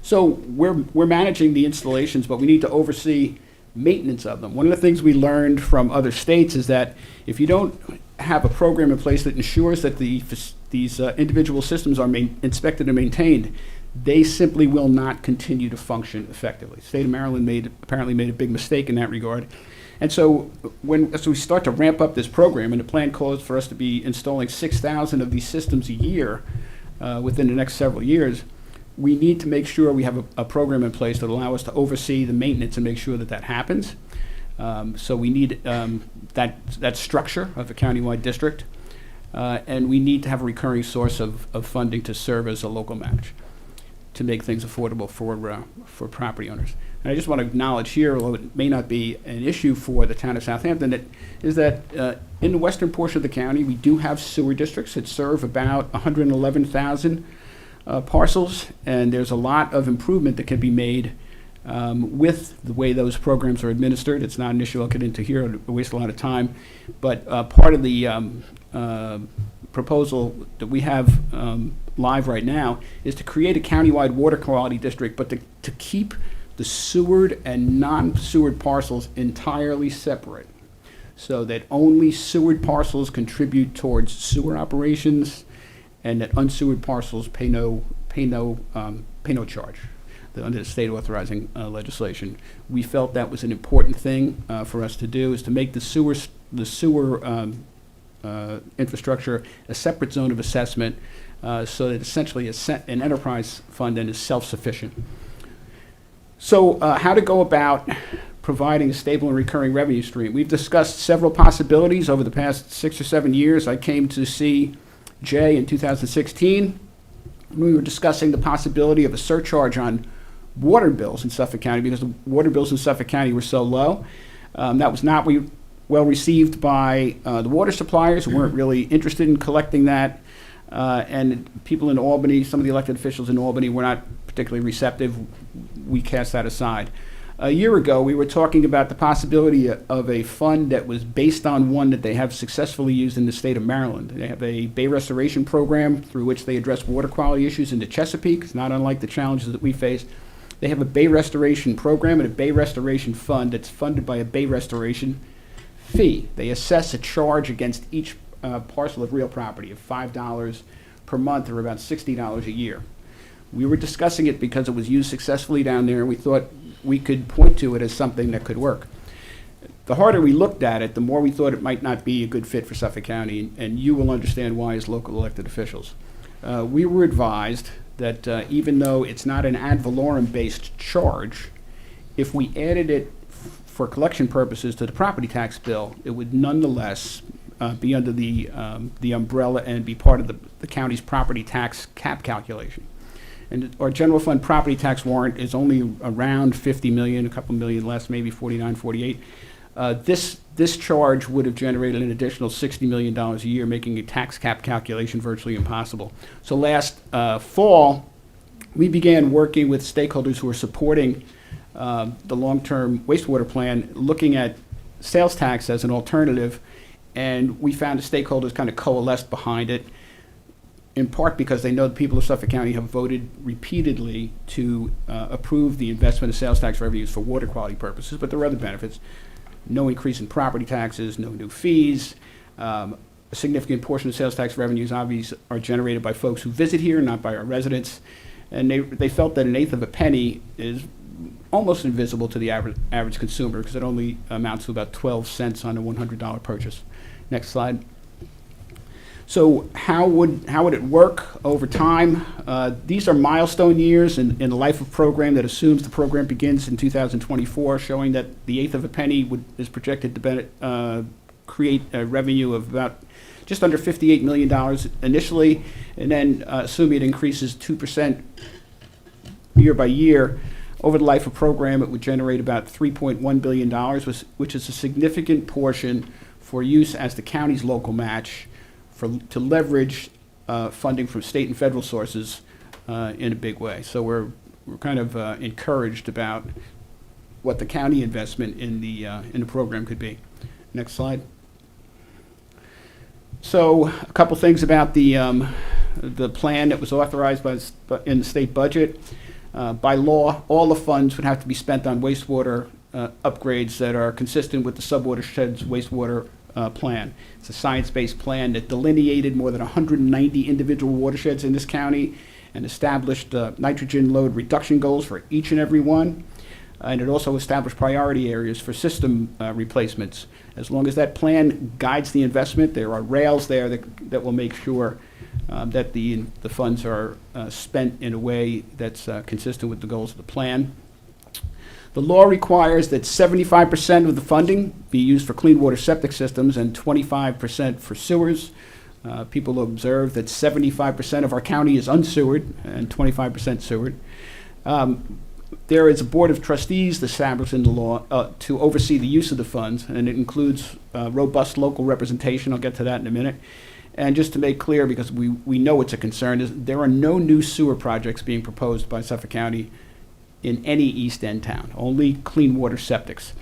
Speaker 10: So we're managing the installations, but we need to oversee maintenance of them. One of the things we learned from other states is that if you don't have a program in place that ensures that these individual systems are inspected and maintained, they simply will not continue to function effectively. The state of Maryland apparently made a big mistake in that regard. And so as we start to ramp up this program, and the plan calls for us to be installing 6,000 of these systems a year within the next several years, we need to make sure we have a program in place that will allow us to oversee the maintenance and make sure that happens. So we need that structure of a countywide district, and we need to have a recurring source of funding to serve as a local match to make things affordable for property owners. And I just want to acknowledge here, although it may not be an issue for the town of Southampton, is that in the western portion of the county, we do have sewer districts that serve about 111,000 parcels, and there's a lot of improvement that can be made with the way those programs are administered. It's not an issue I'll get into here, I'll waste a lot of time, but part of the proposal that we have live right now is to create a countywide water quality district, but to keep the sewered and non-sewered parcels entirely separate, so that only sewered parcels contribute towards sewer operations, and that unsewered parcels pay no charge under the state authorizing legislation. We felt that was an important thing for us to do, is to make the sewer infrastructure a separate zone of assessment, so that essentially an enterprise fund then is self-sufficient. So how to go about providing a stable and recurring revenue stream. We've discussed several possibilities over the past 6 or 7 years. I came to see Jay in 2016. We were discussing the possibility of a surcharge on water bills in Suffolk County because the water bills in Suffolk County were so low. That was not well received by the water suppliers, who weren't really interested in collecting that. And people in Albany, some of the elected officials in Albany were not particularly receptive. We cast that aside. A year ago, we were talking about the possibility of a fund that was based on one that they have successfully used in the state of Maryland. They have a bay restoration program through which they address water quality issues in the Chesapeake. It's not unlike the challenges that we face. They have a bay restoration program and a bay restoration fund that's funded by a bay restoration fee. They assess a charge against each parcel of real property of $5 per month, or about $60 a year. We were discussing it because it was used successfully down there, and we thought we could point to it as something that could work. The harder we looked at it, the more we thought it might not be a good fit for Suffolk County, and you will understand why as local elected officials. We were advised that even though it's not an ad valorem-based charge, if we added it for collection purposes to the property tax bill, it would nonetheless be under the umbrella and be part of the county's property tax cap calculation. And our general fund property tax warrant is only around 50 million, a couple million less, maybe 49, 48. This charge would have generated an additional $60 million a year, making a tax cap calculation virtually impossible. So last fall, we began working with stakeholders who are supporting the long-term wastewater plan, looking at sales tax as an alternative, and we found the stakeholders kind of coalesced behind it, in part because they know the people of Suffolk County have voted repeatedly to approve the investment of sales tax revenues for water quality purposes, but there are other benefits. No increase in property taxes, no new fees. A significant portion of sales tax revenues obviously are generated by folks who visit here, not by our residents. And they felt that 1/8 of a penny is almost invisible to the average consumer, because it only amounts to about 12 cents on a $100 purchase. Next slide. So how would it work over time? These are milestone years in the life of program that assumes the program begins in 2024, showing that the 1/8 of a penny is projected to create a revenue of about just under $58 million initially, and then assuming it increases 2% year by year. Over the life of program, it would generate about $3.1 billion, which is a significant portion for use as the county's local match to leverage funding from state and federal sources in a big way. So we're kind of encouraged about what the county investment in the program could be. Next slide. So a couple things about the plan that was authorized in the state budget. By law, all the funds would have to be spent on wastewater upgrades that are consistent with the subwatershed's wastewater plan. It's a science-based plan that delineated more than 190 individual watersheds in this county and established nitrogen load reduction goals for each and every one. And it also established priority areas for system replacements. As long as that plan guides the investment, there are rails there that will make sure that the funds are spent in a way that's consistent with the goals of the plan. The law requires that 75% of the funding be used for clean water septic systems and 25% for sewers. People observe that 75% of our county is unsewered and 25% sewered. There is a board of trustees established in the law to oversee the use of the funds, and it includes robust local representation. I'll get to that in a minute. And just to make clear, because we know it's a concern, there are no new sewer projects being proposed by Suffolk County in any East End town, only clean water septics.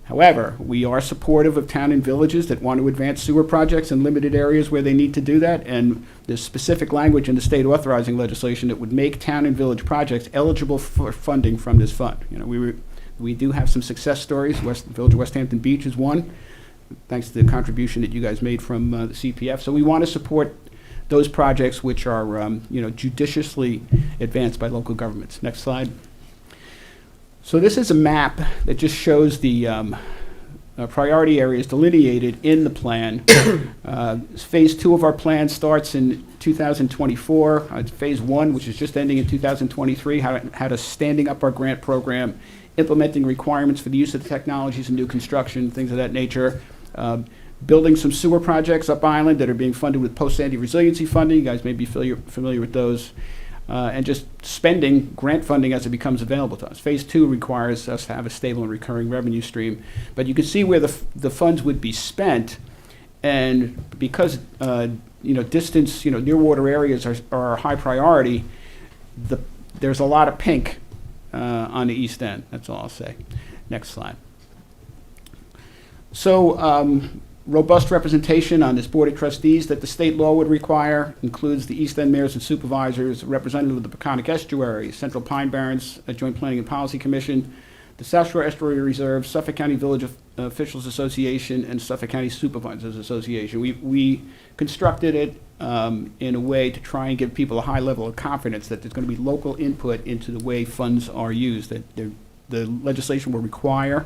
Speaker 10: However, we are supportive of town and villages that want to advance sewer projects in limited areas where they need to do that, and there's specific language in the state authorizing legislation that would make town and village projects eligible for funding from this fund. You know, we do have some success stories. Village of West Hampton Beach is one, thanks to the contribution that you guys made from the CPF. So we want to support those projects which are judiciously advanced by local governments. Next slide. So this is a map that just shows the priority areas delineated in the plan. Phase 2 of our plan starts in 2024. Phase 1, which is just ending in 2023, how to standing up our grant program implementing requirements for the use of the technologies in new construction, things of that nature. Building some sewer projects up island that are being funded with post-Sandy resiliency funding. You guys may be familiar with those. And just spending grant funding as it becomes available to us. Phase 2 requires us to have a stable and recurring revenue stream. But you can see where the funds would be spent. And because distance, near water areas are a high priority, there's a lot of pink on the east end. That's all I'll say. Next slide. So robust representation on this Board of Trustees that the state law would require includes the East End mayors and supervisors, representative of the Peconic Estuary, Central Pine Barrens, Joint Planning and Policy Commission, the South Shore Estuary Reserve, Suffolk County Village Officials Association, and Suffolk County Supervisors Association. We constructed it in a way to try and give people a high level of confidence that there's going to be local input into the way funds are used, that the legislation will require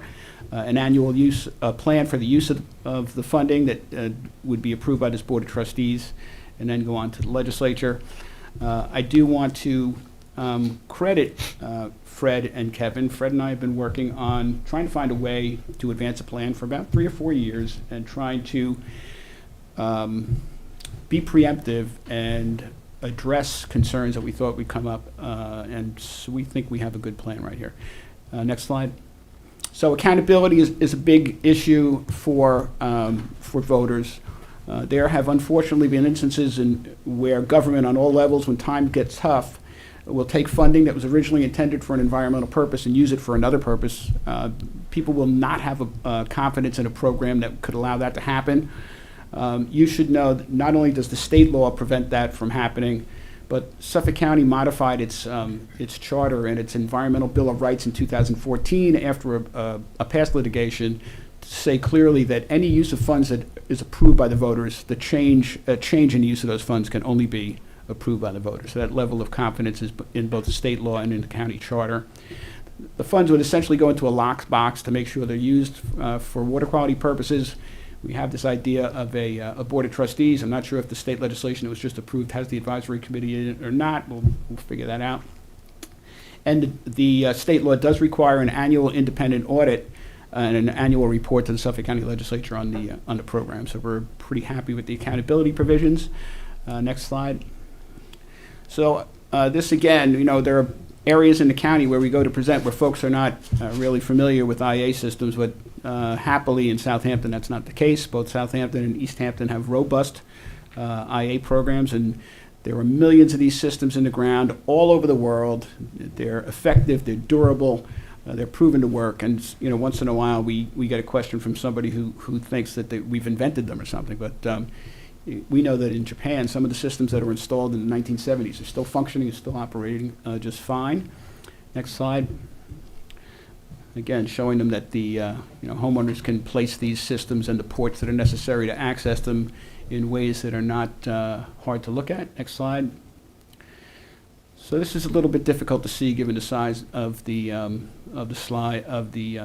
Speaker 10: an annual plan for the use of the funding that would be approved by this Board of Trustees and then go on to the legislature. I do want to credit Fred and Kevin. Fred and I have been working on trying to find a way to advance a plan for about 3 or 4 years and trying to be preemptive and address concerns that we thought would come up, and so we think we have a good plan right here. Next slide. So accountability is a big issue for voters. There have unfortunately been instances where government on all levels, when time gets tough, will take funding that was originally intended for an environmental purpose and use it for another purpose. People will not have confidence in a program that could allow that to happen. You should know that not only does the state law prevent that from happening, but Suffolk County modified its charter and its Environmental Bill of Rights in 2014 after a past litigation to say clearly that any use of funds that is approved by the voters, a change in the use of those funds can only be approved by the voters. So that level of confidence is in both the state law and in the county charter. The funds would essentially go into a lockbox to make sure they're used for water quality purposes. We have this idea of a Board of Trustees. I'm not sure if the state legislation that was just approved has the advisory committee in it or not. We'll figure that out. And the state law does require an annual independent audit and an annual report to the Suffolk County Legislature on the program. So we're pretty happy with the accountability provisions. Next slide. So this again, there are areas in the county where we go to present where folks are not really familiar with IA systems, but happily in Southampton that's not the case. Both Southampton and East Hampton have robust IA programs, and there are millions of these systems in the ground all over the world. They're effective, they're durable, they're proven to work, and once in a while we get a question from somebody who thinks that we've invented them or something, but we know that in Japan, some of the systems that were installed in the 1970s are still functioning and still operating just fine. Next slide. Again, showing them that the homeowners can place these systems and the ports that are necessary to access them in ways that are not hard to look at. Next slide. So this is a little bit difficult to see given the size of the slide of the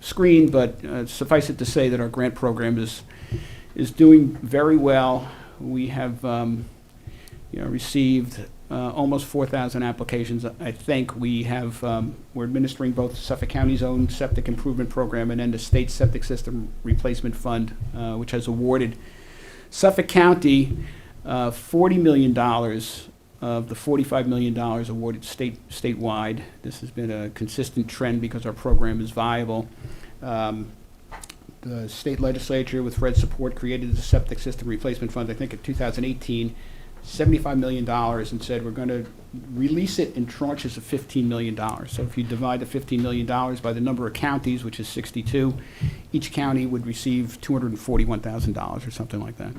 Speaker 10: screen, but suffice it to say that our grant program is doing very well. We have received almost 4,000 applications. I think we're administering both Suffolk County's own septic improvement program and then the state septic system replacement fund, which has awarded Suffolk County $40 million of the $45 million awarded statewide. This has been a consistent trend because our program is viable. The state legislature, with Fred's support, created the septic system replacement fund, I think in 2018, $75 million, and said we're going to release it in tranches of $15 million. So if you divide the $15 million by the number of counties, which is 62, each county would receive $241,000 or something like that.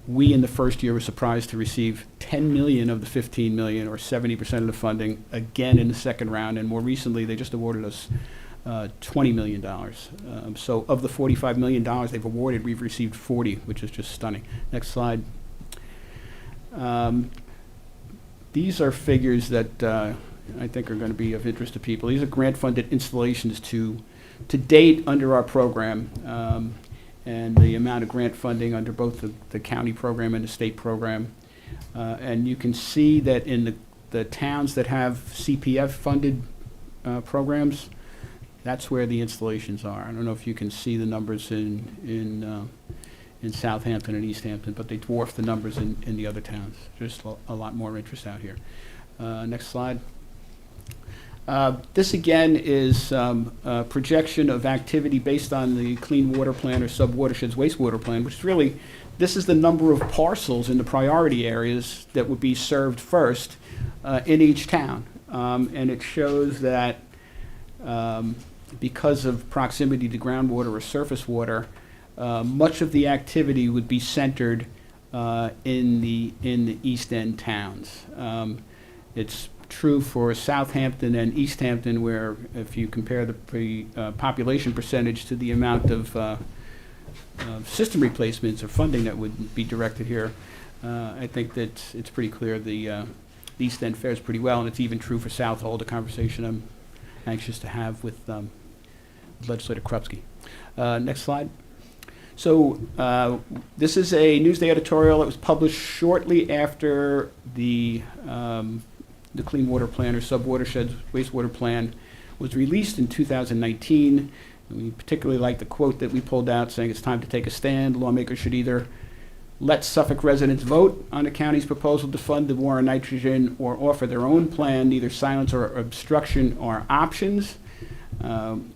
Speaker 10: We, in the first year, were surprised to receive $10 million of the $15 million, or 70% of the funding, again in the second round, and more recently, they just awarded us $20 million. So of the $45 million they've awarded, we've received 40, which is just stunning. Next slide. These are figures that I think are going to be of interest to people. These are grant-funded installations to date under our program, and the amount of grant funding under both the county program and the state program. And you can see that in the towns that have CPF-funded programs, That's where the installations are. I don't know if you can see the numbers in Southampton and East Hampton, but they dwarf the numbers in the other towns. There's a lot more interest out here. Next slide. This again is a projection of activity based on the Clean Water Plan or Sub-Watersheds Wastewater Plan, which is really, this is the number of parcels in the priority areas that would be served first in each town. And it shows that because of proximity to groundwater or surface water, much of the activity would be centered in the East End towns. It's true for Southampton and East Hampton, where if you compare the population percentage to the amount of system replacements or funding that would be directed here, I think that it's pretty clear the East End fares pretty well, and it's even true for Southold, a conversation I'm anxious to have with Legislator Krupski. Next slide. So this is a Newsday editorial that was published shortly after the Clean Water Plan or Sub-Watersheds Wastewater Plan was released in 2019. And we particularly like the quote that we pulled out saying it's time to take a stand. Lawmakers should either let Suffolk residents vote on the county's proposal to fund the war on nitrogen or offer their own plan, neither silence or obstruction are options.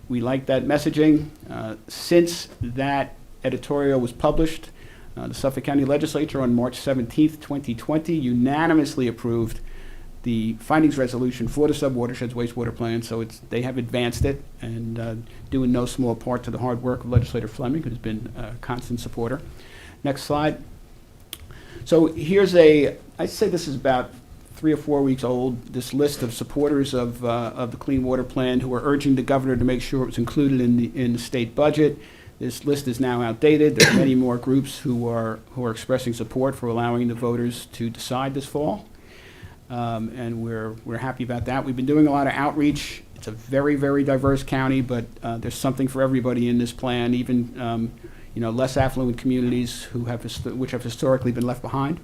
Speaker 10: We like that messaging. Since that editorial was published, the Suffolk County Legislature on March 17th, 2020 unanimously approved the findings resolution for the Sub-Watersheds Wastewater Plan, so they have advanced it, and due in no small part to the hard work of Legislator Fleming, who's been a constant supporter. Next slide. So here's I'd say this is about 3 or 4 weeks old, this list of supporters of the Clean Water Plan who are urging the governor to make sure it was included in the state budget. This list is now outdated. There are many more groups who are expressing support for allowing the voters to decide this fall. And we're happy about that. We've been doing a lot of outreach. It's a very, very diverse county, but there's something for everybody in this plan, even less affluent communities which have historically been left behind.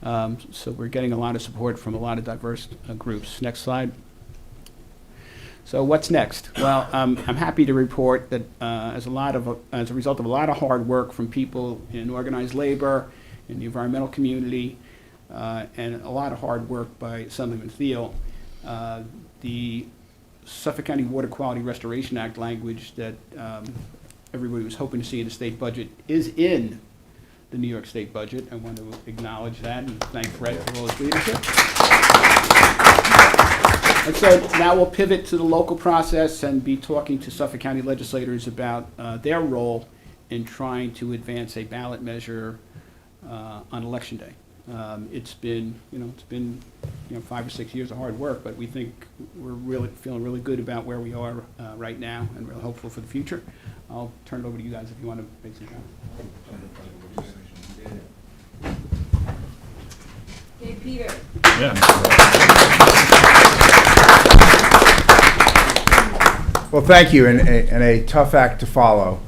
Speaker 10: So we're getting a lot of support from a lot of diverse groups. Next slide. So what's next? Well, I'm happy to report that as a result of a lot of hard work from people in organized labor, in the environmental community, and a lot of hard work by Sunderland and Thiel, the Suffolk County Water Quality Restoration Act language that everybody was hoping to see in the state budget is in the New York State budget. I want to acknowledge that and thank Brett for all his leadership. And so now we'll pivot to the local process and be talking to Suffolk County legislators about their role in trying to advance a ballot measure on Election Day. It's been 5 or 6 years of hard work, but we think we're really feeling really good about where we are right now, and real hopeful for the future. I'll turn it over to you guys if you want to make some comments.
Speaker 9: Okay, Peter.
Speaker 11: Well, thank you, and a tough act to follow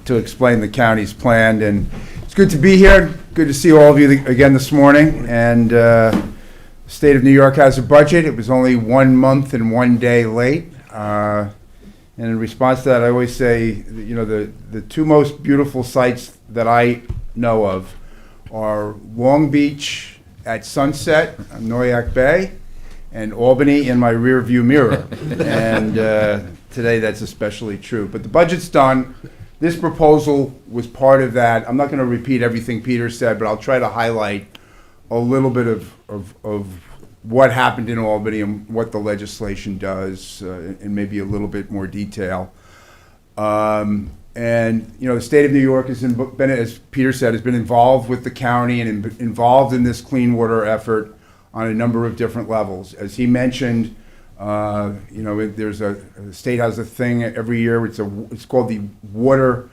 Speaker 11: to explain the county's plan. And it's good to be here. Good to see all of you again this morning. And the state of New York has a budget. It was only 1 month and 1 day late. And in response to that, I always say, the two most beautiful sites that I know of are Long Beach at sunset on Noyac Bay, and Albany in my rear view mirror. And today that's especially true. But the budget's done. This proposal was part of that. I'm not going to repeat everything Peter said, but I'll try to highlight a little bit of what happened in Albany and what the legislation does in maybe a little bit more detail. And the state of New York has been, as Peter said, has been involved with the county and involved in this clean water effort on a number of different levels. As he mentioned, there's the state has a thing every year. It's called the Water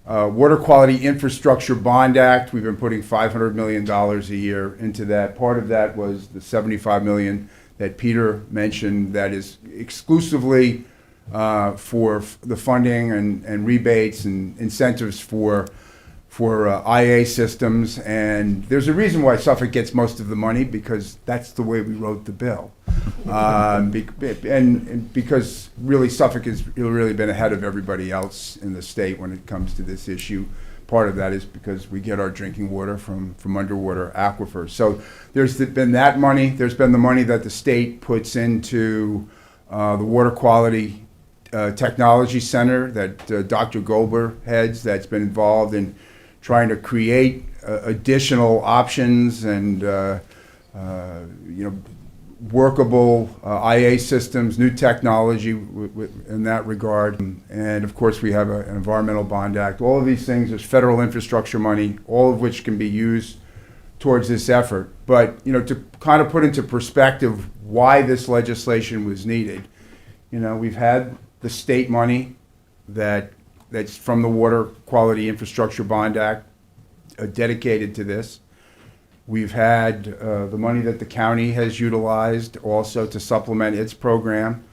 Speaker 11: Quality Infrastructure Bond Act. We've been putting $500 million a year into that. Part of that was the $75 million that Peter mentioned that is exclusively for the funding and rebates and incentives for IA systems. And there's a reason why Suffolk gets most of the money, because that's the way we wrote the bill. And because really Suffolk has really been ahead of everybody else in the state when it comes to this issue. Part of that is because we get our drinking water from underwater aquifers. So there's been that money. There's been the money that the state puts into the Water Quality Technology Center that Dr. Goldberg heads, that's been involved in trying to create additional options and workable IA systems, new technology in that regard. And of course, we have an Environmental Bond Act. All of these things, there's federal infrastructure money, all of which can be used towards this effort. But, to kind of put into perspective why this legislation was needed, we've had the state money that's from the Water Quality Infrastructure Bond Act dedicated to this. We've had the money that the county has utilized also to supplement its program.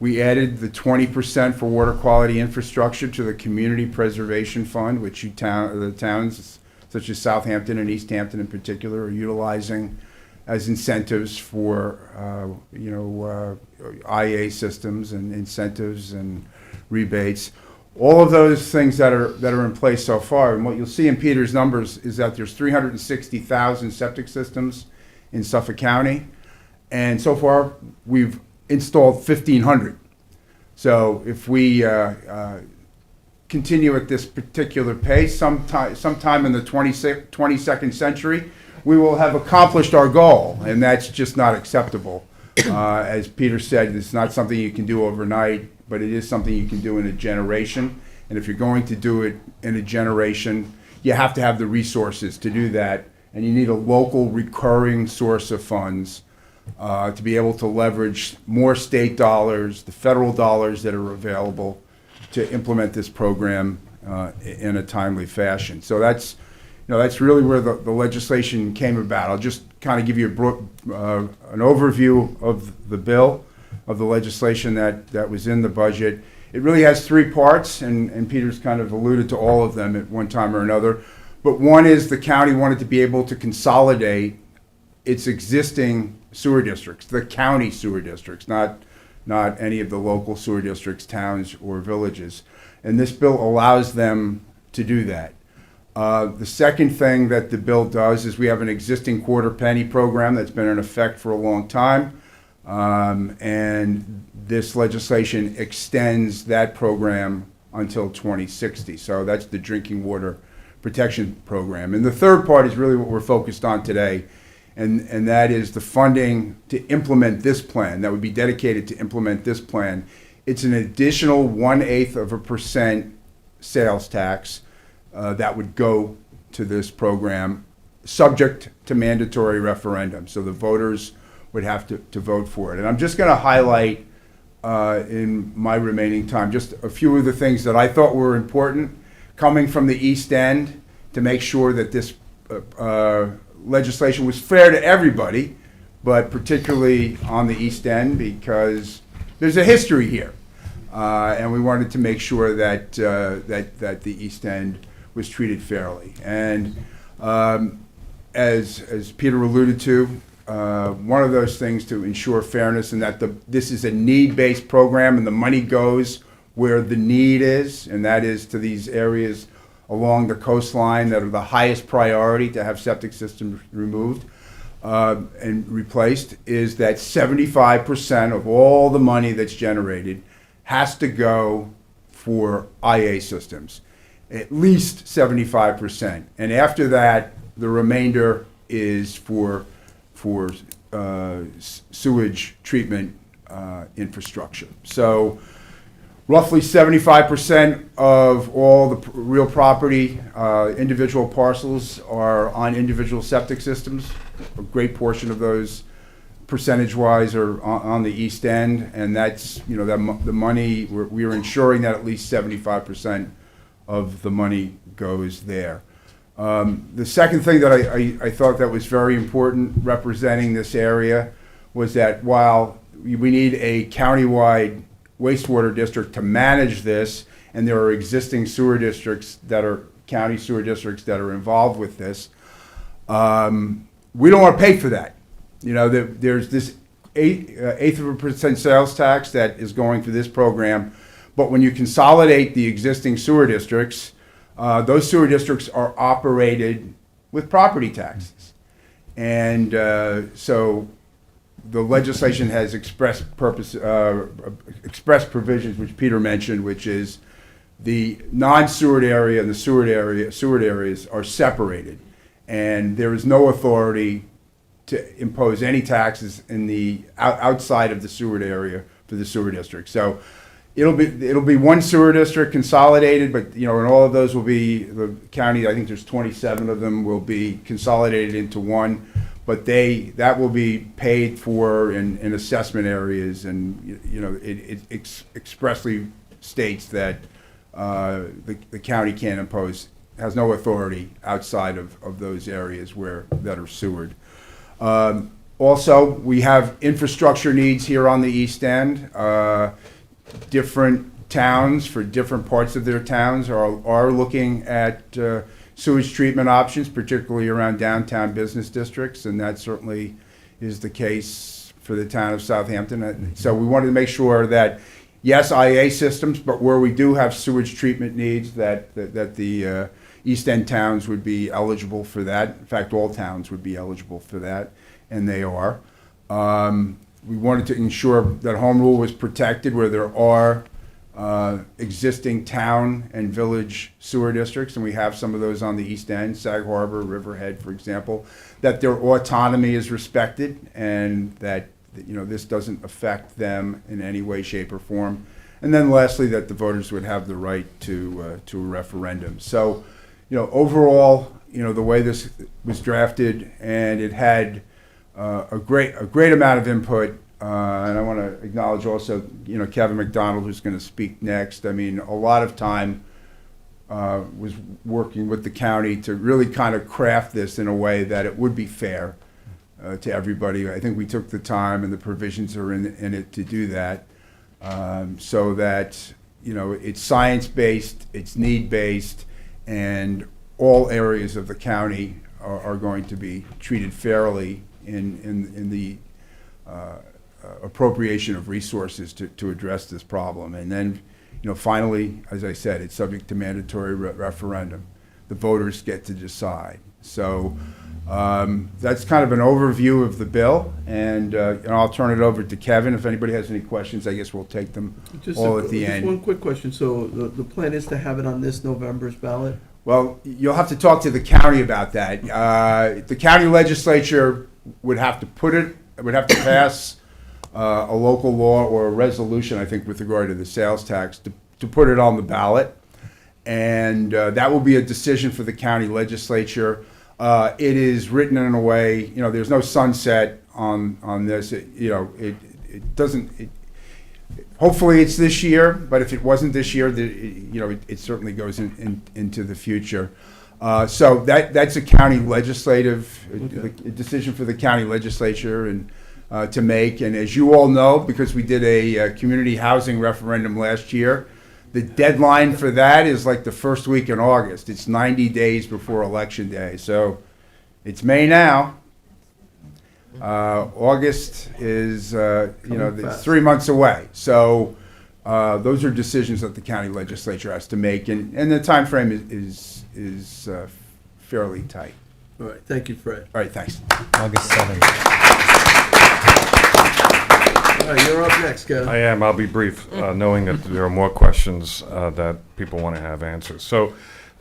Speaker 11: We added the 20% for water quality infrastructure to the Community Preservation Fund, which the towns such as Southampton and East Hampton in particular are utilizing as incentives for IA systems and incentives and rebates. All of those things that are in place so far, and what you'll see in Peter's numbers is that there's 360,000 septic systems in Suffolk County, and so far we've installed 1,500. So if we continue at this particular pace, sometime in the 22nd century, we will have accomplished our goal, and that's just not acceptable. As Peter said, it's not something you can do overnight, but it is something you can do in a generation. And if you're going to do it in a generation, you have to have the resources to do that. And you need a local recurring source of funds to be able to leverage more state dollars, the federal dollars that are available to implement this program in a timely fashion. So that's really where the legislation came about. I'll just kind of give you an overview of the bill, of the legislation that was in the budget. It really has three parts, and Peter's kind of alluded to all of them at one time or another. But one is the county wanted to be able to consolidate its existing sewer districts, the county sewer districts, not any of the local sewer districts, towns, or villages. And this bill allows them to do that. The second thing that the bill does is we have an existing quarter penny program that's been in effect for a long time. And this legislation extends that program until 2060. So that's the drinking water protection program. And the third part is really what we're focused on today, and that is the funding to implement this plan that would be dedicated to implement this plan. It's an additional 0.125% sales tax that would go to this program, subject to mandatory referendum. So the voters would have to vote for it. And I'm just going to highlight in my remaining time just a few of the things that I thought were important coming from the East End to make sure that this legislation was fair to everybody, but particularly on the East End because there's a history here. And we wanted to make sure that the East End was treated fairly. And as Peter alluded to, one of those things to ensure fairness and that this is a need-based program and the money goes where the need is, and that is to these areas along the coastline that are the highest priority to have septic systems removed and replaced, is that 75% of all the money that's generated has to go for IA systems, at least 75%. And after that, the remainder is for sewage treatment infrastructure. So roughly 75% of all the real property, individual parcels are on individual septic systems. A great portion of those percentage-wise are on the East End, and that's, the money, we are ensuring that at least 75% of the money goes there. The second thing that I thought that was very important representing this area was that while we need a countywide wastewater district to manage this, and there are existing sewer districts that are county sewer districts that are involved with this, we don't want to pay for that. There's this eighth of a percent sales tax that is going through this program. But when you consolidate the existing sewer districts, those sewer districts are operated with property taxes. And so the legislation has expressed provisions, which Peter mentioned, which is the non-sewered area and the sewered areas are separated. And there is no authority to impose any taxes in the outside of the sewered area for the sewer district. So it'll be one sewer district consolidated, but and all of those will be the county. I think there's 27 of them will be consolidated into one, but that will be paid for in assessment areas, and it expressly states that the county can't impose, has no authority outside of those areas that are sewered. Also, we have infrastructure needs here on the East End. Different towns for different parts of their towns are looking at sewage treatment options, particularly around downtown business districts, and that certainly is the case for the town of Southampton. So we wanted to make sure that, yes, IA systems, but where we do have sewage treatment needs, that the East End towns would be eligible for that. In fact, all towns would be eligible for that, and they are. We wanted to ensure that home rule was protected where there are existing town and village sewer districts, and we have some of those on the East End, Sag Harbor, Riverhead, for example, that their autonomy is respected, and that this doesn't affect them in any way, shape, or form. And then lastly, that the voters would have the right to a referendum. So, overall, the way this was drafted, and it had a great amount of input, and I want to acknowledge also, Kevin McDonald, who's going to speak next. I mean, a lot of time was working with the county to really kind of craft this in a way that it would be fair to everybody. I think we took the time, and the provisions are in it to do that, so that it's science-based, it's need-based, and all areas of the county are going to be treated fairly in the appropriation of resources to address this problem. And then, finally, as I said, it's subject to mandatory referendum. The voters get to decide. So that's kind of an overview of the bill, and I'll turn it over to Kevin. If anybody has any questions, I guess we'll take them all at the end.
Speaker 1: Just one quick question. So the plan is to have it on this November's ballot?
Speaker 11: Well, you'll have to talk to the county about that. The county legislature would have to pass a local law or a resolution, I think, with regard to the sales tax to put it on the ballot. And that will be a decision for the county legislature. It is written in a way, there's no sunset on this. It doesn't. Hopefully it's this year, but if it wasn't this year, it certainly goes into the future. So that's a county legislative a decision for the county legislature and to make. And as you all know, because we did a community housing referendum last year, the deadline for that is like the first week in August. It's 90 days before Election Day. So it's May now. August is, it's 3 months away. So those are decisions that the county legislature has to make, and the time frame is fairly tight.
Speaker 1: All right, thank you, Fred.
Speaker 11: All right, thanks.
Speaker 4: August 7th.
Speaker 1: All right, you're up next, Kevin.
Speaker 12: I am. I'll be brief, knowing that there are more questions that people want to have answers. So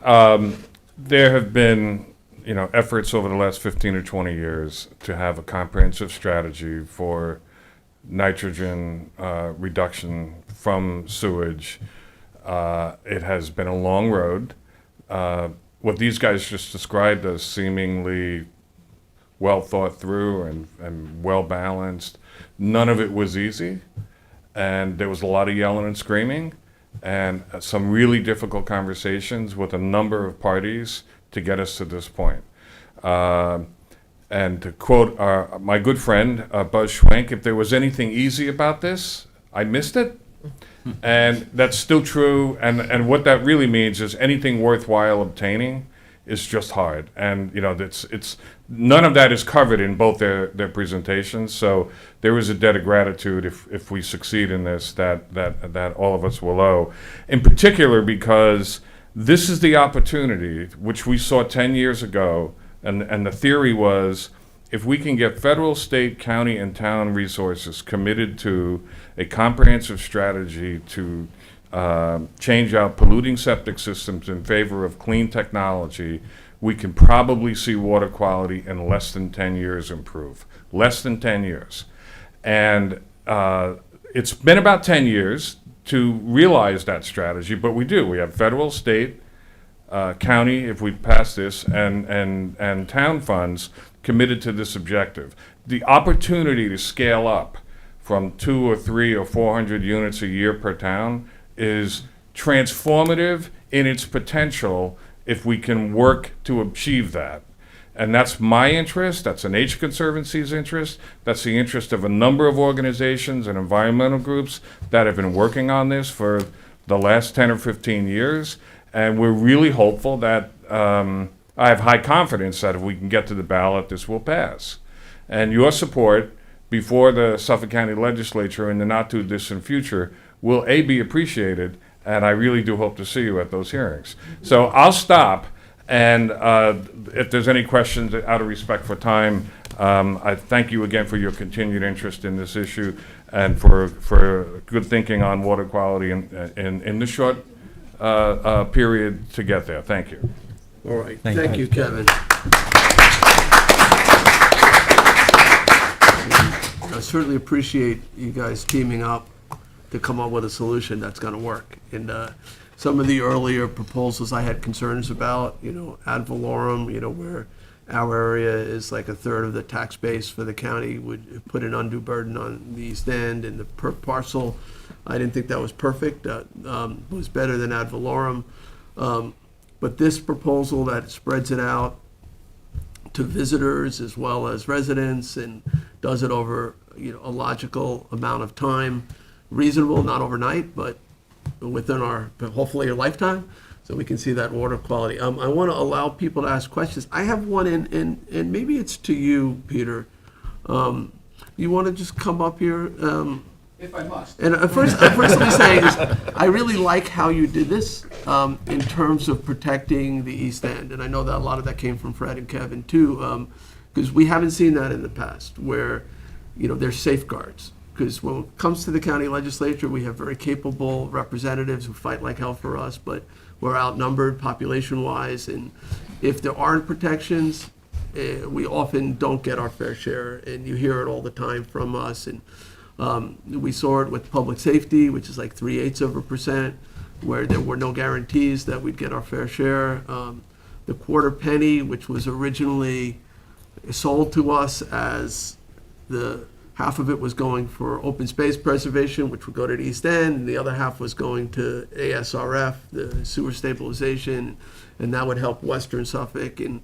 Speaker 12: there have been, efforts over the last 15 or 20 years to have a comprehensive strategy for nitrogen reduction from sewage. It has been a long road. What these guys just described as seemingly well thought through and well balanced, none of it was easy. And there was a lot of yelling and screaming and some really difficult conversations with a number of parties to get us to this point. And to quote my good friend, Buzz Schwenk, if there was anything easy about this, I missed it. And that's still true. And what that really means is anything worthwhile obtaining is just hard. And, you know, it's none of that is covered in both their presentations. So there is a debt of gratitude if we succeed in this that all of us will owe. In particular because this is the opportunity which we saw 10 years ago, and the theory was if we can get federal, state, county, and town resources committed to a comprehensive strategy to change out polluting septic systems in favor of clean technology, we can probably see water quality in less than 10 years improve. Less than 10 years. And it's been about 10 years to realize that strategy, but we do. We have federal, state, county, if we pass this, and town funds committed to this objective. The opportunity to scale up from 2 or 3 or 400 units a year per town is transformative in its potential if we can work to achieve that. And that's my interest, that's the Nature Conservancy's interest, that's the interest of a number of organizations and environmental groups that have been working on this for the last 10 or 15 years. And we're really hopeful that, I have high confidence that if we can get to the ballot, this will pass. And your support before the Suffolk County Legislature in the not-too-distant future will, A, be appreciated, and I really do hope to see you at those hearings. So I'll stop, and if there's any questions, out of respect for time, I thank you again for your continued interest in this issue and for good thinking on water quality in the short period to get there. Thank you.
Speaker 1: All right,
Speaker 4: Thank
Speaker 1: thank
Speaker 4: you.
Speaker 1: you, Kevin. I certainly appreciate you guys teaming up to come up with a solution that's gonna work. And some of the earlier proposals I had concerns about, you know, ad valorem, you know, where our area is like a third of the tax base for the county, would put an undue burden on the East End and the per parcel. I didn't think that was perfect. Was better than ad valorem. But this proposal that spreads it out to visitors as well as residents and does it over, you know, a logical amount of time, reasonable, not overnight, but within our, hopefully, a lifetime, so we can see that water quality. I want to allow people to ask questions. I have one, and maybe it's to you, Peter. You want to just come up here?
Speaker 10: If I must.
Speaker 1: And first let me say is, I really like how you did this in terms of protecting the East End. And I know that a lot of that came from Fred and Kevin too, because we haven't seen that in the past where, you know, there's safeguards. Because when it comes to the county legislature, we have very capable representatives who fight like hell for us, but we're outnumbered population-wise. And if there aren't protections, we often don't get our fair share. And you hear it all the time from us. And we saw it with public safety, which is like 0.3%, where there were no guarantees that we'd get our fair share. The quarter penny, which was originally sold to us as half of it was going for open space preservation, which would go to the East End, and the other half was going to ASRF, the sewer stabilization, and that would help Western Suffolk. And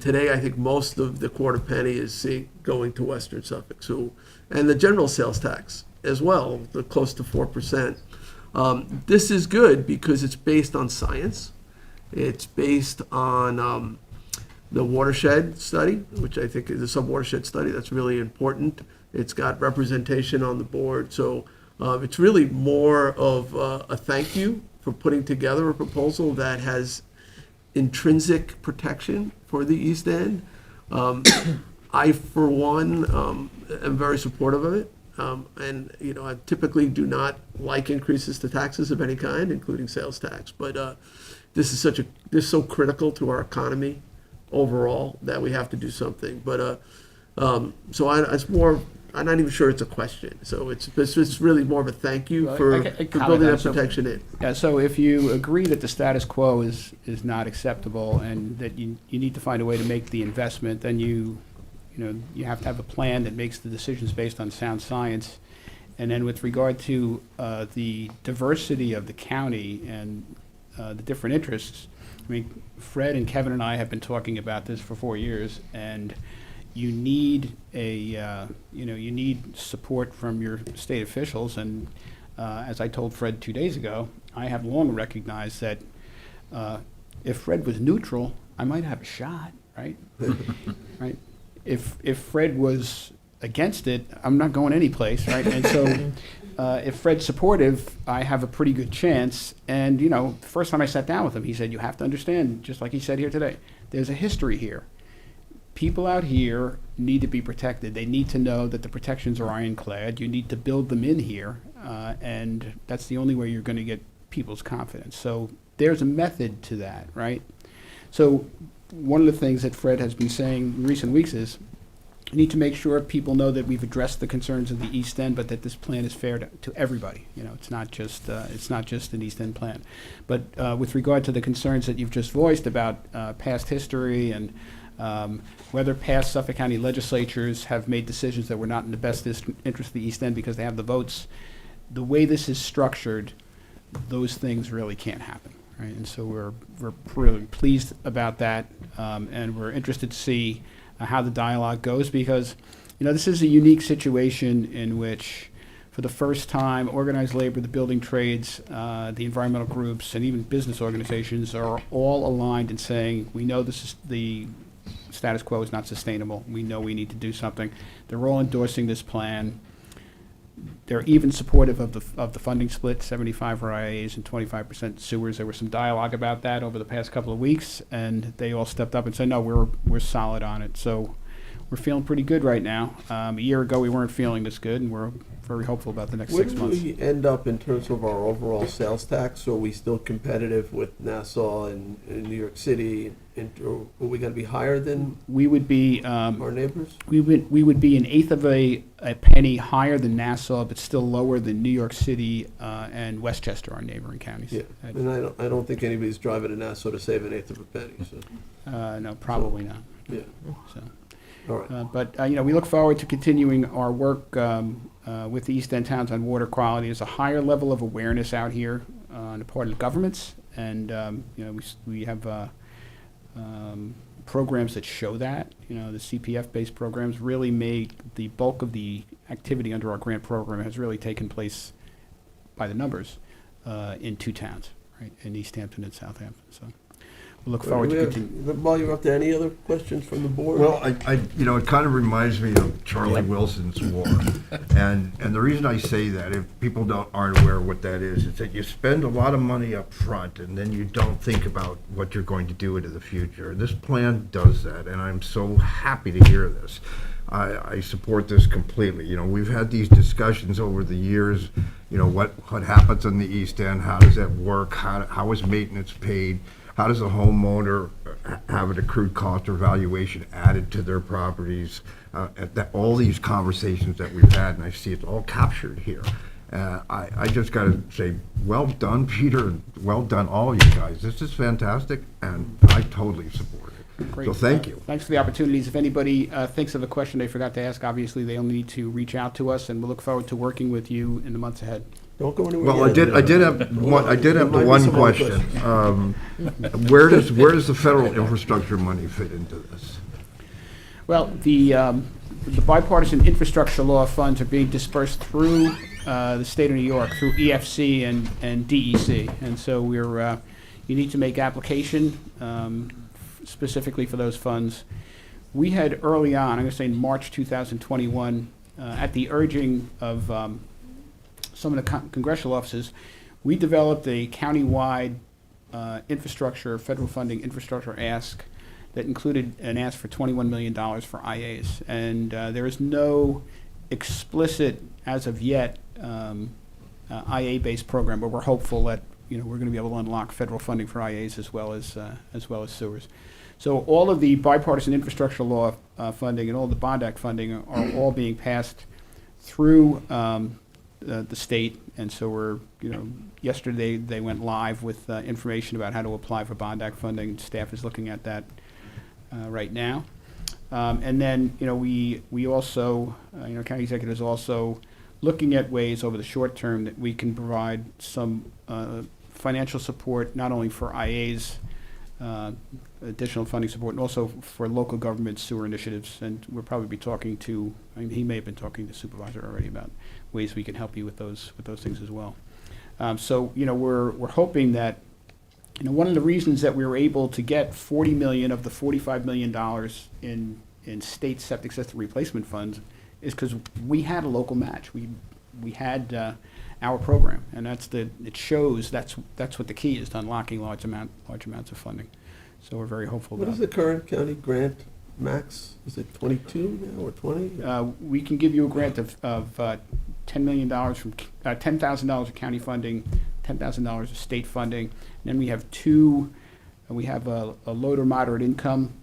Speaker 1: today, I think most of the quarter penny is going to Western Suffolk. So, and the general sales tax as well, close to 4%. This is good because it's based on science. It's based on the watershed study, which I think is a sub-watershed study that's really important. It's got representation on the board. So it's really more of a thank you for putting together a proposal that has intrinsic protection for the East End. I, for one, am very supportive of it. And, you know, I typically do not like increases to taxes of any kind, including sales tax. But this is so critical to our economy overall that we have to do something. But it's more, I'm not even sure it's a question. So it's really more of a thank you for building that protection in.
Speaker 10: Yeah, so if you agree that the status quo is not acceptable and that you need to find a way to make the investment, then you have to have a plan that makes the decisions based on sound science. And then with regard to the diversity of the county and the different interests, I mean, Fred and Kevin and I have been talking about this for 4 years, and you need you need support from your state officials. And as I told Fred 2 days ago, I have long recognized that if Fred was neutral, I might have a shot, right? Right? If Fred was against it, I'm not going anyplace, right? And so, if Fred's supportive, I have a pretty good chance. And, you know, the first time I sat down with him, he said, you have to understand, just like he said here today, there's a history here. People out here need to be protected. They need to know that the protections are ironclad. You need to build them in here, and that's the only way you're going to get people's confidence. So there's a method to that, right? So one of the things that Fred has been saying in recent weeks is, we need to make sure people know that we've addressed the concerns of the East End, but that this plan is fair to everybody. You know, it's not just an East End plan. But with regard to the concerns that you've just voiced about past history and whether past Suffolk County legislatures have made decisions that were not in the best interest of the East End because they have the votes, the way this is structured, those things really can't happen, right? And so we're really pleased about that, and we're interested to see how the dialogue goes, because, you know, this is a unique situation in which, for the first time, organized labor, the building trades, the environmental groups, and even business organizations are all aligned in saying, we know this is the status quo is not sustainable. We know we need to do something. They're all endorsing this plan. They're even supportive of the funding split, 75 for IAs and 25% sewers. There was some dialogue about that over the past couple of weeks, and they all stepped up and said, no, we're solid on it. So we're feeling pretty good right now. A year ago, we weren't feeling this good, and we're very hopeful about the next
Speaker 1: Where
Speaker 10: 6
Speaker 1: do
Speaker 10: months.
Speaker 1: we end up in terms of our overall sales tax? Are we still competitive with Nassau and New York City? Or are we going to be higher than
Speaker 10: We would be
Speaker 1: our neighbors?
Speaker 10: we would be an eighth of a penny higher than Nassau, but still lower than New York City and Westchester, our neighboring counties.
Speaker 1: Yeah, and I don't think anybody's driving to Nassau to save an eighth of a penny, so,
Speaker 10: No, probably not.
Speaker 1: yeah,
Speaker 10: So.
Speaker 1: all right.
Speaker 10: But you know, we look forward to continuing our work with the East End towns on water quality. There's a higher level of awareness out here on the part of the governments, and you know, we have programs that show that. You know, the CPF-based programs really make the bulk of the activity under our grant program has really taken place by the numbers in 2 towns, right, in East Hampton and Southampton. So we look forward to continuing.
Speaker 1: While you're up there, any other questions from the board?
Speaker 2: Well, you know, it kind of reminds me of Charlie Wilson's War. And the reason I say that, if people aren't aware of what that is that you spend a lot of money up front and then you don't think about what you're going to do into the future. This plan does that, and I'm so happy to hear this. I support this completely. You know, we've had these discussions over the years, you know, what happens on the East End, how does that work, how is maintenance paid? How does a homeowner have an accrued cost or valuation added to their properties? All these conversations that we've had, and I see it's all captured here. I just got to say, well done, Peter, and well done, all you guys. This is fantastic, and I totally support it.
Speaker 10: Great.
Speaker 2: So thank you.
Speaker 10: Thanks for the opportunities. If anybody thinks of a question they forgot to ask, obviously they'll need to reach out to us, and we'll look forward to working with you in the months ahead.
Speaker 1: Don't go anywhere
Speaker 2: Well,
Speaker 1: yet.
Speaker 2: I did have the one question. Where does the federal infrastructure money fit into this?
Speaker 10: Well, the bipartisan infrastructure law funds are being dispersed through the state of New York, through EFC and DEC. And so you need to make application specifically for those funds. We had early on, I'm going to say in March 2021, at the urging of some of the congressional offices, we developed a countywide infrastructure, federal funding infrastructure ask that included an ask for $21 million for IAs. And there is no explicit, as of yet, IA-based program, but we're hopeful that, you know, we're going to be able to unlock federal funding for IAs as well as sewers. So all of the bipartisan infrastructure law funding and all the Bond Act funding are all being passed through the state, and so we're, you know, yesterday they went live with information about how to apply for Bond Act funding. Staff is looking at that right now. And then, you know, we also, you know, county executive is also looking at ways over the short term that we can provide some financial support, not only for IAs, additional funding support, and also for local government sewer initiatives. And we'll probably be talking to, I mean, he may have been talking to the supervisor already about ways we can help you with those things as well. So, you know, we're hoping that one of the reasons that we were able to get $40 million of the $45 million in state septic system replacement funds is because we had a local match. We had our program, and it shows that's what the key is to unlocking large amounts of funding. So we're very hopeful
Speaker 1: What
Speaker 10: about
Speaker 1: is the current county grant max? Is it 22 now or 20?
Speaker 10: We can give you a grant of $10 million from $10,000 of county funding, $10,000 of state funding. And then we have a low to moderate income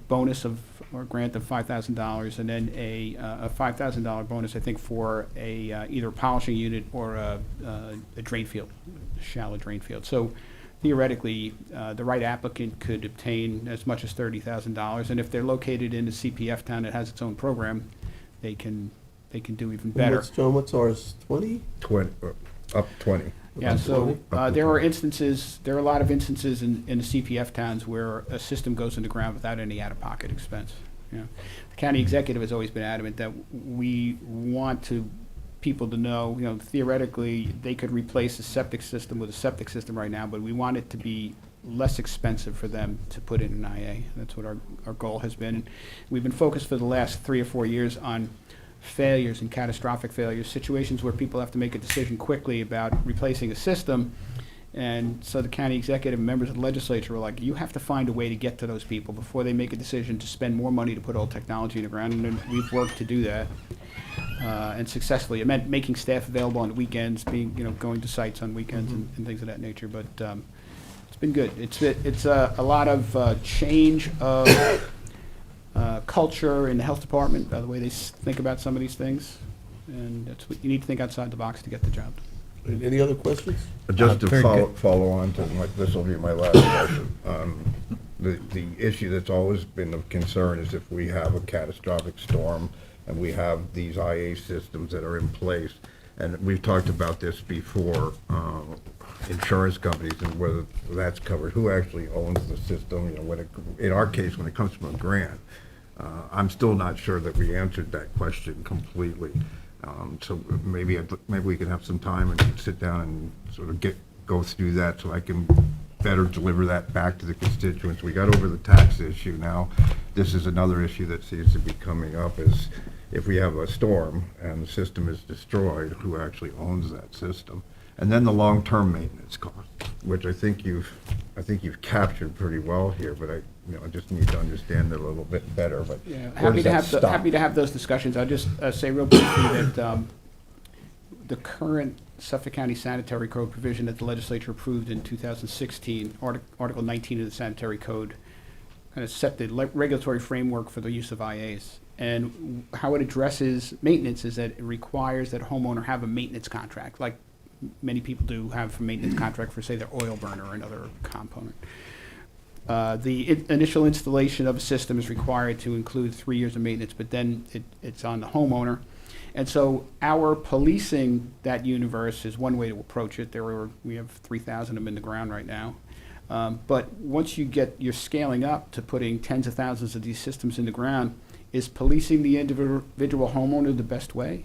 Speaker 10: bonus or grant of $5,000, and then a $5,000 bonus, I think, for either a polishing unit or a drain field, a shallow drain field. So theoretically, the right applicant could obtain as much as $30,000, and if they're located in a CPF town that has its own program, they can do even better.
Speaker 1: John, what's ours, 20?
Speaker 2: 20, up 20.
Speaker 10: Yeah, so
Speaker 2: Up to
Speaker 10: there
Speaker 2: 20.
Speaker 10: are a lot of instances in the CPF towns where a system goes in the ground without any out-of-pocket expense. You know, the county executive has always been adamant that we want people to know, theoretically, they could replace a septic system with a septic system right now, but we want it to be less expensive for them to put in an IA. That's what our goal has been. We've been focused for the last 3 or 4 years on failures and catastrophic failures, situations where people have to make a decision quickly about replacing a system. And so the county executive and members of the legislature were like, you have to find a way to get to those people before they make a decision to spend more money to put old technology in the ground. And then we've worked to do that, and successfully. It meant making staff available on weekends, going to sites on weekends and things of that nature. But it's been good. It's a lot of change of culture in the health department, by the way they think about some of these things. And that's what you need to think outside the box to get the job done.
Speaker 1: Any other questions?
Speaker 2: Just to
Speaker 4: Very good.
Speaker 2: follow on to, this will be my last question. The issue that's always been of concern is if we have a catastrophic storm and we have these IA systems that are in place, and we've talked about this before, insurance companies and whether that's covered, who actually owns the system, in our case, when it comes from a grant. I'm still not sure that we answered that question completely. So maybe we can have some time and sit down and sort of go through that so I can better deliver that back to the constituents. We got over the tax issue. Now, this is another issue that seems to be coming up, is if we have a storm and the system is destroyed, who actually owns that system? And then the long-term maintenance cost, which I think you've captured pretty well here, but I just need to understand it a little bit better. But
Speaker 10: Yeah,
Speaker 2: where does that stop?
Speaker 10: happy to have those discussions. I'll just say real briefly that the current Suffolk County Sanitary Code provision that the legislature approved in 2016, Article 19 of the Sanitary Code, kind of set the regulatory framework for the use of IAs. And how it addresses maintenance is that it requires that a homeowner have a maintenance contract, like many people do have a maintenance contract for, say, their oil burner or another component. The initial installation of a system is required to include 3 years of maintenance, but then it's on the homeowner. And so our policing that universe is one way to approach it. We have 3,000 of them in the ground right now. But once you're scaling up to putting tens of thousands of these systems in the ground, is policing the individual homeowner the best way?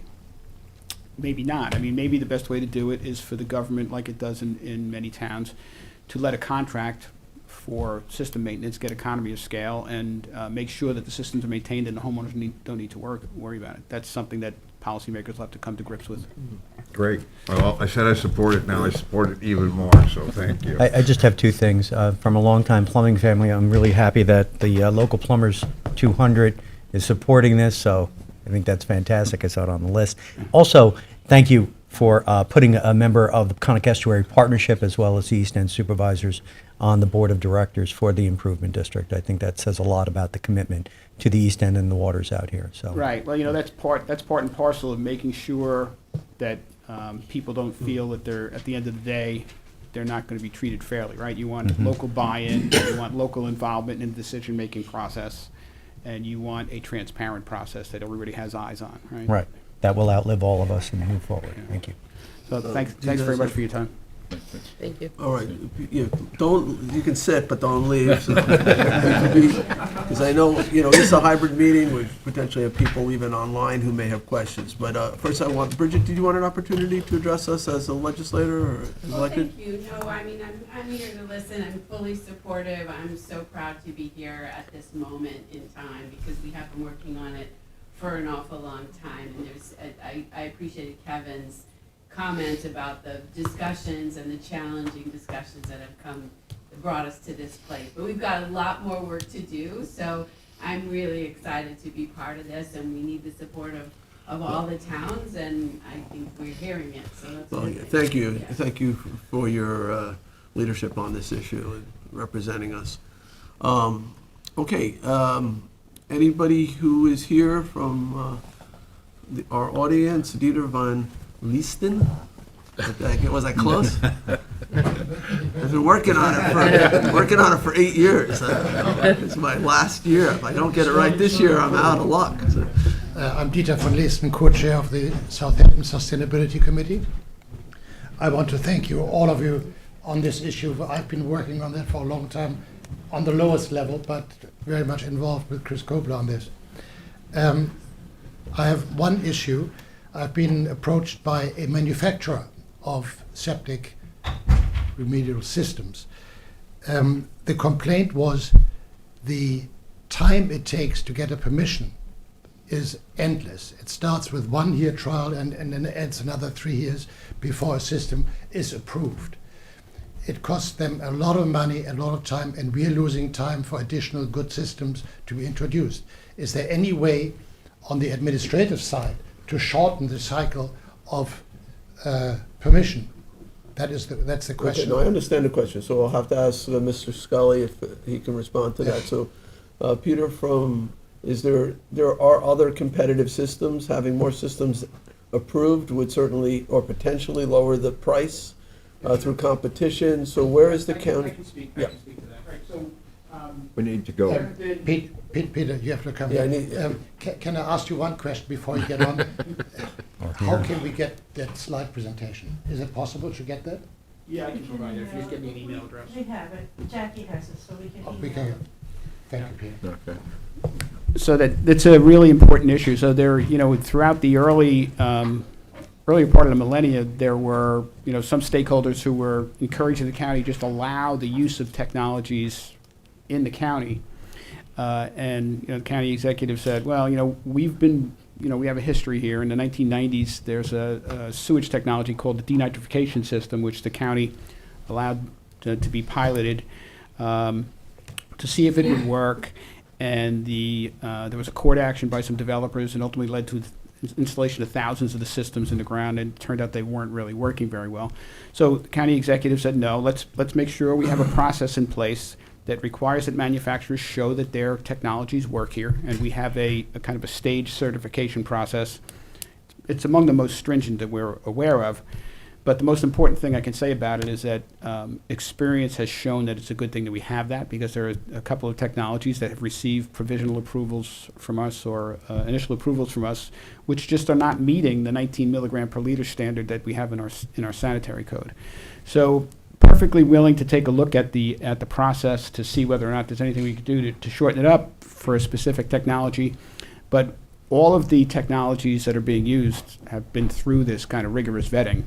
Speaker 10: Maybe not. I mean, maybe the best way to do it is for the government, like it does in many towns, to let a contract for system maintenance, get economy of scale, and make sure that the systems are maintained and the homeowners don't need to worry about it. That's something that policymakers will have to come to grips with.
Speaker 2: Great. Well, I said I support it, now I support it even more, so thank you.
Speaker 4: I just have two things. From a longtime plumbing family, I'm really happy that the local Plumbers 200 is supporting this, so I think that's fantastic. I saw it on the list. Also, thank you for putting a member of the Conic Estuary Partnership as well as the East End Supervisors on the Board of Directors for the Improvement District. I think that says a lot about the commitment to the East End and the waters out here. So
Speaker 10: Right. Well, that's part and parcel of making sure that people don't feel that they're, at the end of the day, they're not going to be treated fairly, right? You want local buy-in, you want local involvement in the decision-making process, and you want a transparent process that everybody has eyes on, right?
Speaker 4: right, that will outlive all of us and move forward. Thank you.
Speaker 10: So thanks
Speaker 1: do you
Speaker 10: very
Speaker 1: guys
Speaker 10: much
Speaker 1: have-
Speaker 10: for your time.
Speaker 5: Thank you.
Speaker 1: All right, you can sit, but don't leave. Because I know, this is a hybrid meeting, we potentially have people even online who may have questions. But first Bridget, did you want an opportunity to address us as a legislator or elected?
Speaker 9: Thank you. No, I mean, I'm here to listen. I'm fully supportive. I'm so proud to be here at this moment in time because we have been working on it for an awful long time. And I appreciated Kevin's comment about the discussions and the challenging discussions that brought us to this place. But we've got a lot more work to do, so I'm really excited to be part of this, and we need the support of all the towns, and I think we're hearing it, so that's
Speaker 1: Well,
Speaker 9: good.
Speaker 1: yeah, thank you.
Speaker 9: Yeah.
Speaker 1: Thank you for your leadership on this issue and representing us. Okay, anybody who is here from our audience, Dieter van Leesten? Was I close? I've been working on it for 8 years. It's my last year. If I don't get it right this year, I'm out of luck.
Speaker 13: I'm Dieter van Leesten, co-chair of the Southampton Sustainability Committee. I want to thank you, all of you, on this issue. I've been working on that for a long time, on the lowest level, but very much involved with Chris Kobler on this. I have one issue. I've been approached by a manufacturer of septic remedial systems. The complaint was the time it takes to get a permission is endless. It starts with 1 year trial and then it adds another 3 years before a system is approved. It costs them a lot of money, a lot of time, and we're losing time for additional good systems to be introduced. Is there any way on the administrative side to shorten the cycle of permission? That's the question.
Speaker 1: Okay, no, I understand the question, so I'll have to ask Mr. Scully if he can respond to that. So, Peter, there are other competitive systems, having more systems approved would certainly or potentially lower the price through competition. So where is the county?
Speaker 10: I can speak
Speaker 1: Yeah.
Speaker 10: to that. Right, so,
Speaker 2: We need to go.
Speaker 13: Peter, you have to come
Speaker 1: Yeah, I
Speaker 13: in.
Speaker 1: need-
Speaker 13: Can I ask you one question before you get on? How can we get that slide presentation? Is it possible to get that?
Speaker 10: yeah, I can provide it if you just give me an email address.
Speaker 3: We have it. Jackie has it, so we can
Speaker 13: Oh, we can. Thank you, Peter.
Speaker 2: Okay.
Speaker 10: So that's a really important issue. So there, throughout the earlier part of the millennia, there were, some stakeholders who were encouraging the county just allow the use of technologies in the county. And the county executive said, well, we have a history here. In the 1990s, there's a sewage technology called the denitrification system, which the county allowed to be piloted to see if it would work. And there was a court action by some developers and ultimately led to the installation of thousands of the systems in the ground, and it turned out they weren't really working very well. So the county executive said, no, let's make sure we have a process in place that requires that manufacturers show that their technologies work here, and we have a kind of a staged certification process. It's among the most stringent that we're aware of, but the most important thing I can say about it is that experience has shown that it's a good thing that we have that, because there are a couple of technologies that have received provisional approvals from us or initial approvals from us, which just are not meeting the 19 milligram per liter standard that we have in our sanitary code. So perfectly willing to take a look at the process to see whether or not there's anything we could do to shorten it up for a specific technology. But all of the technologies that are being used have been through this kind of rigorous vetting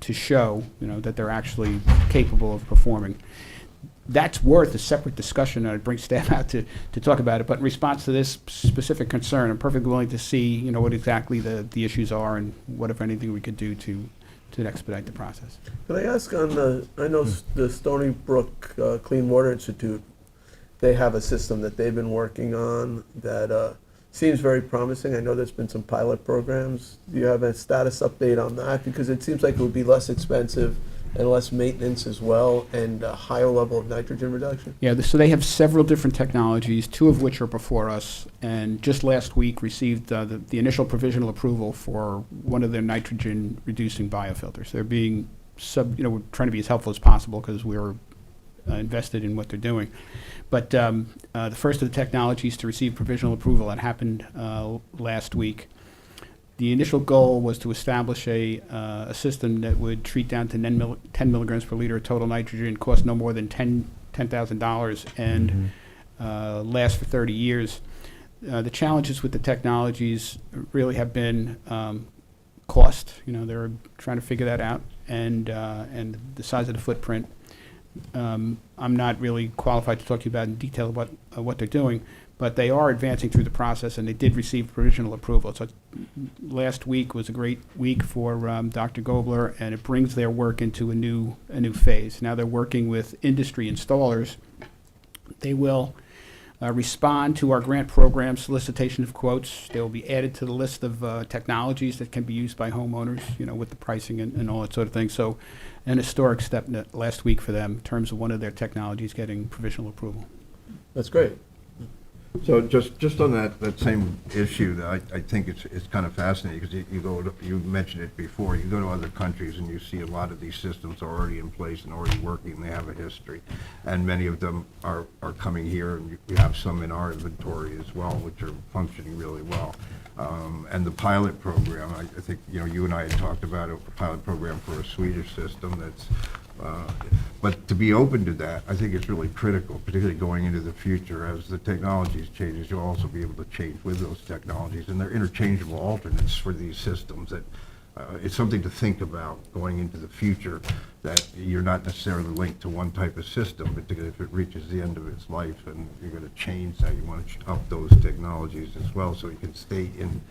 Speaker 10: to show, that they're actually capable of performing. That's worth a separate discussion, and I'd bring staff out to talk about it. But in response to this specific concern, I'm perfectly willing to see, what exactly the issues are and what, if anything, we could do to expedite the process.
Speaker 1: Can I ask I know the Stony Brook Clean Water Institute, they have a system that they've been working on that seems very promising. I know there's been some pilot programs. Do you have a status update on that? Because it seems like it would be less expensive and less maintenance as well, and a higher level of nitrogen reduction.
Speaker 10: Yeah, so they have several different technologies, two of which are before us, and just last week received the initial provisional approval for one of their nitrogen-reducing biofilters. They're being we're trying to be as helpful as possible because we're invested in what they're doing. But the first of the technologies to receive provisional approval, that happened last week. The initial goal was to establish a system that would treat down to 10 milligrams per liter of total nitrogen, cost no more than $10,000, and last for 30 years. The challenges with the technologies really have been cost. They're trying to figure that out, and the size of the footprint. I'm not really qualified to talk to you about in detail what they're doing, but they are advancing through the process, and they did receive provisional approval. So last week was a great week for Dr. Gobler, and it brings their work into a new phase. Now they're working with industry installers. They will respond to our grant program solicitation of quotes. They will be added to the list of technologies that can be used by homeowners, with the pricing and all that sort of thing. So an historic step last week for them in terms of one of their technologies getting provisional approval.
Speaker 1: That's great.
Speaker 2: So just on that same issue, I think it's kind of fascinating, because you mentioned it before, you go to other countries and you see a lot of these systems are already in place and already working, and they have a history. And many of them are coming here, and we have some in our inventory as well, which are functioning really well. And the pilot program, I think, you and I had talked about a pilot program for a Swedish system that's, but to be open to that, I think it's really critical, particularly going into the future. As the technologies changes, you'll also be able to change with those technologies, and they're interchangeable alternates for these systems. That it's something to think about going into the future, that you're not necessarily linked to one type of system, particularly if it reaches the end of its life and you're going to change that. You want to up those technologies as well, so you can stay in,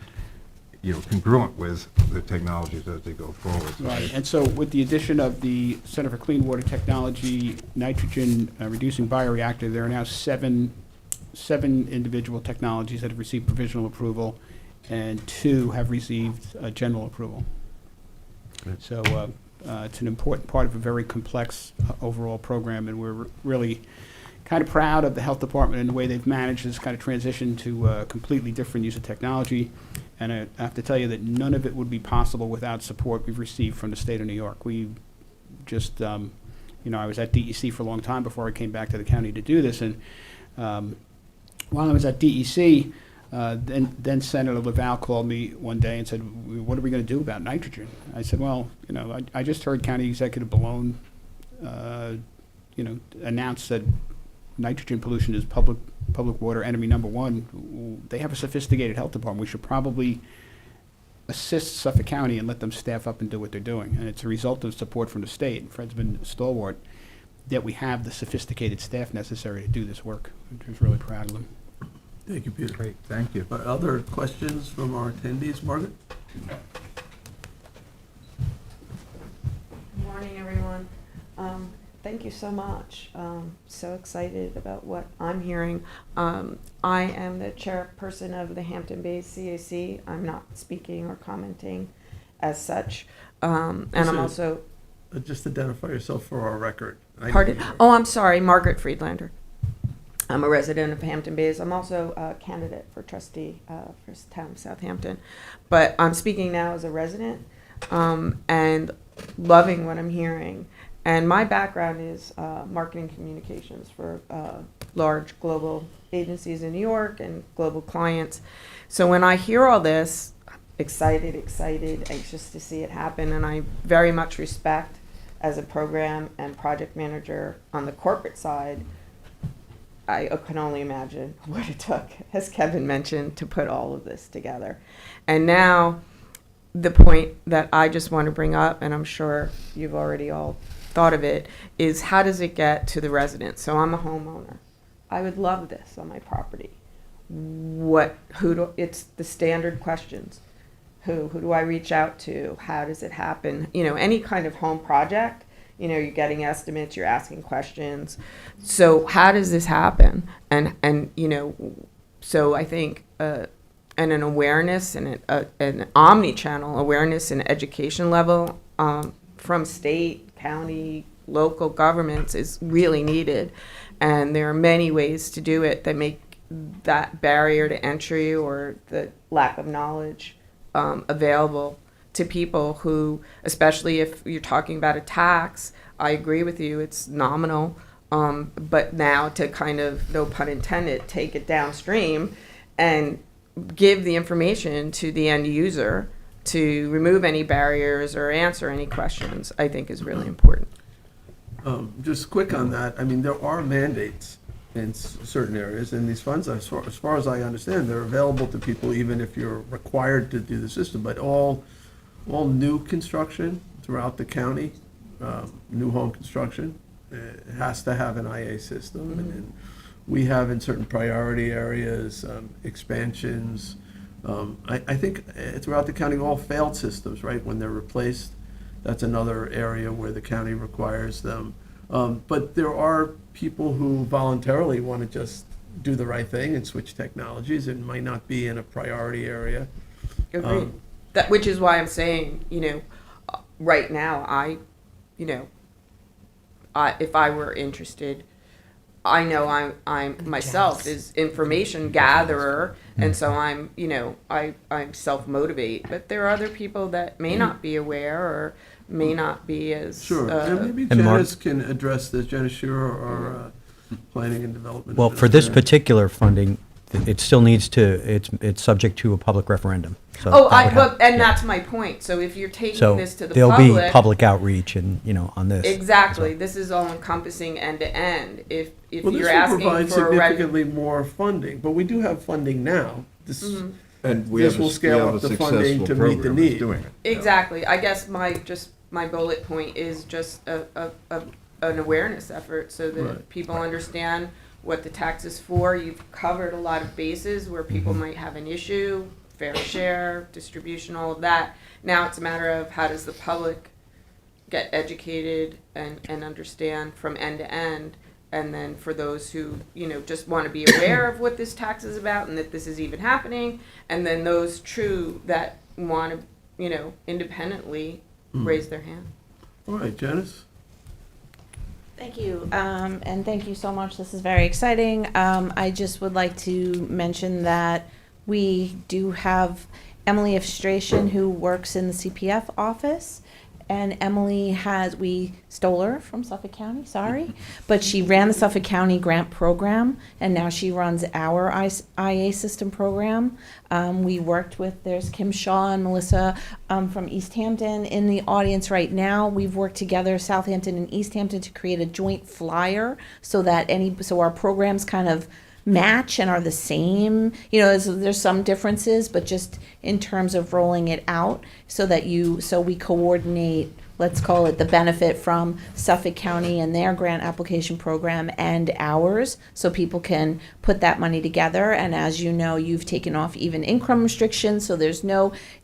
Speaker 2: congruent with the technologies as they go forward.
Speaker 10: Right, and so with the addition of the Center for Clean Water Technology nitrogen reducing bioreactor, there are now seven individual technologies that have received provisional approval, and 2 have received general approval. So it's an important part of a very complex overall program, and we're really kind of proud of the health department and the way they've managed this kind of transition to a completely different use of technology. And I have to tell you that none of it would be possible without support we've received from the state of New York. We just, I was at DEC for a long time before I came back to the county to do this. And while I was at DEC, then Senator Laval called me one day and said, "What are we going to do about nitrogen?" I said, "Well, I just heard County Executive Ballone, announce that nitrogen pollution is public water enemy #1. They have a sophisticated health department. We should probably assist Suffolk County and let them staff up and do what they're doing." And it's a result of support from the state, and Fred's been stalwart, that we have the sophisticated staff necessary to do this work. I'm just really proud of them.
Speaker 1: Thank you, Peter.
Speaker 2: Great, thank you.
Speaker 1: Other questions from our attendees, Margaret?
Speaker 8: Good morning, everyone. Thank you so much. So excited about what I'm hearing. I am the chairperson of the Hampton Bays CAC. I'm not speaking or commenting as such. And I'm also...
Speaker 1: Just identify yourself for our record.
Speaker 8: Pardon? Oh, I'm sorry, Margaret Friedlander. I'm a resident of Hampton Bays. I'm also a candidate for trustee for the town of Southampton. But I'm speaking now as a resident and loving what I'm hearing. And my background is marketing communications for large global agencies in New York and global clients. So when I hear all this, excited, anxious to see it happen. And I very much respect, as a program and project manager on the corporate side, I can only imagine what it took, as Kevin mentioned, to put all of this together. And now the point that I just want to bring up, and I'm sure you've already all thought of it, is how does it get to the residents? So I'm a homeowner. I would love this on my property. It's the standard questions. Who do I reach out to? How does it happen? Any kind of home project, you're getting estimates, you're asking questions. So how does this happen? And so I think, and an awareness and an omni-channel awareness and education level from state, county, local governments is really needed. And there are many ways to do it that make that barrier to entry or the lack of knowledge available to people who, especially if you're talking about a tax, I agree with you, it's nominal, but now to kind of, no pun intended, take it downstream and give the information to the end user
Speaker 14: to remove any barriers or answer any questions, I think is really important.
Speaker 1: Just quick on that, I mean, there are mandates in certain areas, and these funds, as far as I understand, they're available to people even if you're required to do the system, but all new construction throughout the county, new home construction, has to have an IA system, and then we have in certain priority areas, expansions. I think throughout the county, all failed systems, right, when they're replaced, that's another area where the county requires them. But there are people who voluntarily want to just do the right thing and switch technologies. It might not be in a priority area.
Speaker 14: Agreed. Which is why I'm saying, right now, if I were interested, I know I'm myself is information gatherer, and so I'm self-motivate. But there are other people that may not be aware or may not be as
Speaker 1: Sure, and maybe
Speaker 4: And Mark-
Speaker 1: Janice can address this, Janice Shearer, our planning and development.
Speaker 4: Well, for this
Speaker 1: administrator.
Speaker 4: particular funding, it still needs to, it's subject to a public referendum. So
Speaker 14: Oh,
Speaker 4: that would have- yeah.
Speaker 14: that's my point. So if you're taking
Speaker 4: So
Speaker 14: this to the
Speaker 4: there'll
Speaker 14: public,
Speaker 4: be public outreach and, on this.
Speaker 14: exactly. This is all encompassing end to end. If
Speaker 1: Well,
Speaker 14: you're
Speaker 1: this will
Speaker 14: asking
Speaker 1: provide
Speaker 14: for a
Speaker 1: significantly more funding, but we do have funding now. This,
Speaker 2: And we
Speaker 1: This
Speaker 2: have
Speaker 1: will scale up
Speaker 2: a
Speaker 1: the funding
Speaker 2: successful
Speaker 1: to meet the
Speaker 2: program that's
Speaker 1: need.
Speaker 2: doing it.
Speaker 14: Exactly. I guess my bullet point is just an awareness effort so that
Speaker 1: Right.
Speaker 14: people understand what the tax is for. You've covered a lot of bases where people might have an issue, fair share, distribution, all of that. Now it's a matter of how does the public get educated and understand from end to end. And then for those who, just want to be aware of what this tax is about and that this is even happening, and then those that want to, independently raise their hand.
Speaker 1: all right, Janice?
Speaker 8: Thank you, and thank you so much. This is very exciting. I just would like to mention that we do have Emily Ifstration, who works in the CPF office. And Emily we stole her from Suffolk County, sorry. But she ran the Suffolk County grant program, and now she runs our IA system program. We worked there's Kim Shaw and Melissa from East Hampton in the audience right now. We've worked together, Southampton and East Hampton, to create a joint flyer so that our programs kind of match and are the same. There's some differences, but just in terms of rolling it out so we coordinate, let's call it the benefit from Suffolk County and their grant application program and ours, so people can put that money together. And as you know, you've taken off even income restrictions, so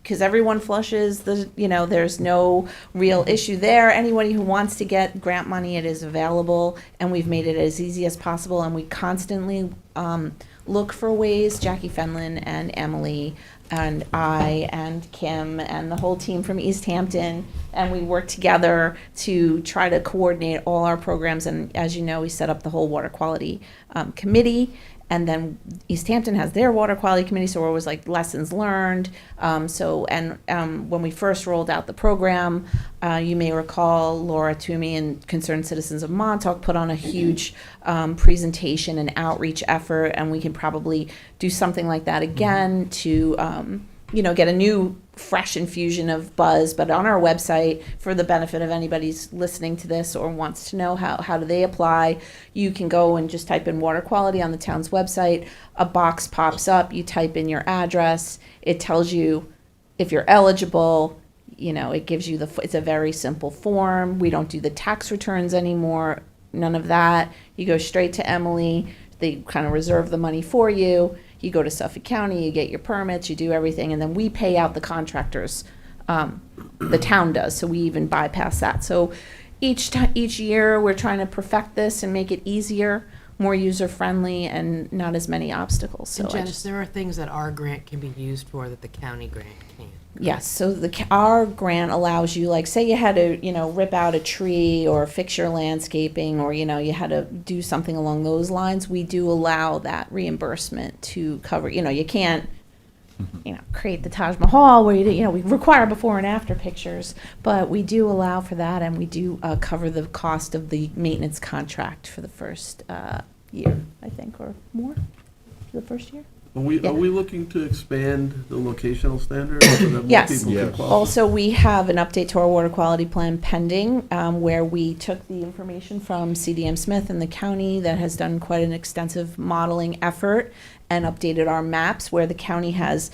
Speaker 8: because everyone flushes, there's no real issue there. Anybody who wants to get grant money, it is available, and we've made it as easy as possible, and we constantly look for ways, Jackie Fenlon and Emily and I and Kim and the whole team from East Hampton, and we work together to try to coordinate all our programs. And as you know, we set up the whole water quality committee, and then East Hampton has their water quality committee, so we're always like lessons learned. When we first rolled out the program, you may recall Laura Toomey and Concerned Citizens of Montauk put on a huge presentation and outreach effort, and we can probably do something like that again to get a new fresh infusion of buzz. But on our website, for the benefit of anybody who's listening to this or wants to know how do they apply, you can go and just type in water quality on the town's website. A box pops up, you type in your address, it tells you if you're eligible. It gives you it's a very simple form. We don't do the tax returns anymore, none of that. You go straight to Emily, they kind of reserve the money for you. You go to Suffolk County, you get your permits, you do everything, and then we pay out the contractors. The town does, so we even bypass that. So each year, we're trying to perfect this and make it easier, more user-friendly, and not as many obstacles. So
Speaker 5: And Janice, there are things that our grant can be used for that the county grant can't.
Speaker 8: Yes, so our grant allows you, like, say you had to, rip out a tree or fix your landscaping, or, you had to do something along those lines. We do allow that reimbursement to cover, you can't, create the Taj Mahal where we require before and after pictures, but we do allow for that, and we do cover the cost of the maintenance contract for the first year, I think, or more, for the first year.
Speaker 1: Are we looking to expand the locational standard so that more
Speaker 8: Yes.
Speaker 1: people can
Speaker 2: Yes.
Speaker 1: qualify?
Speaker 8: Also, we have an update to our water quality plan pending, where we took the information from CDM Smith and the county that has done quite an extensive modeling effort and updated our maps where the county has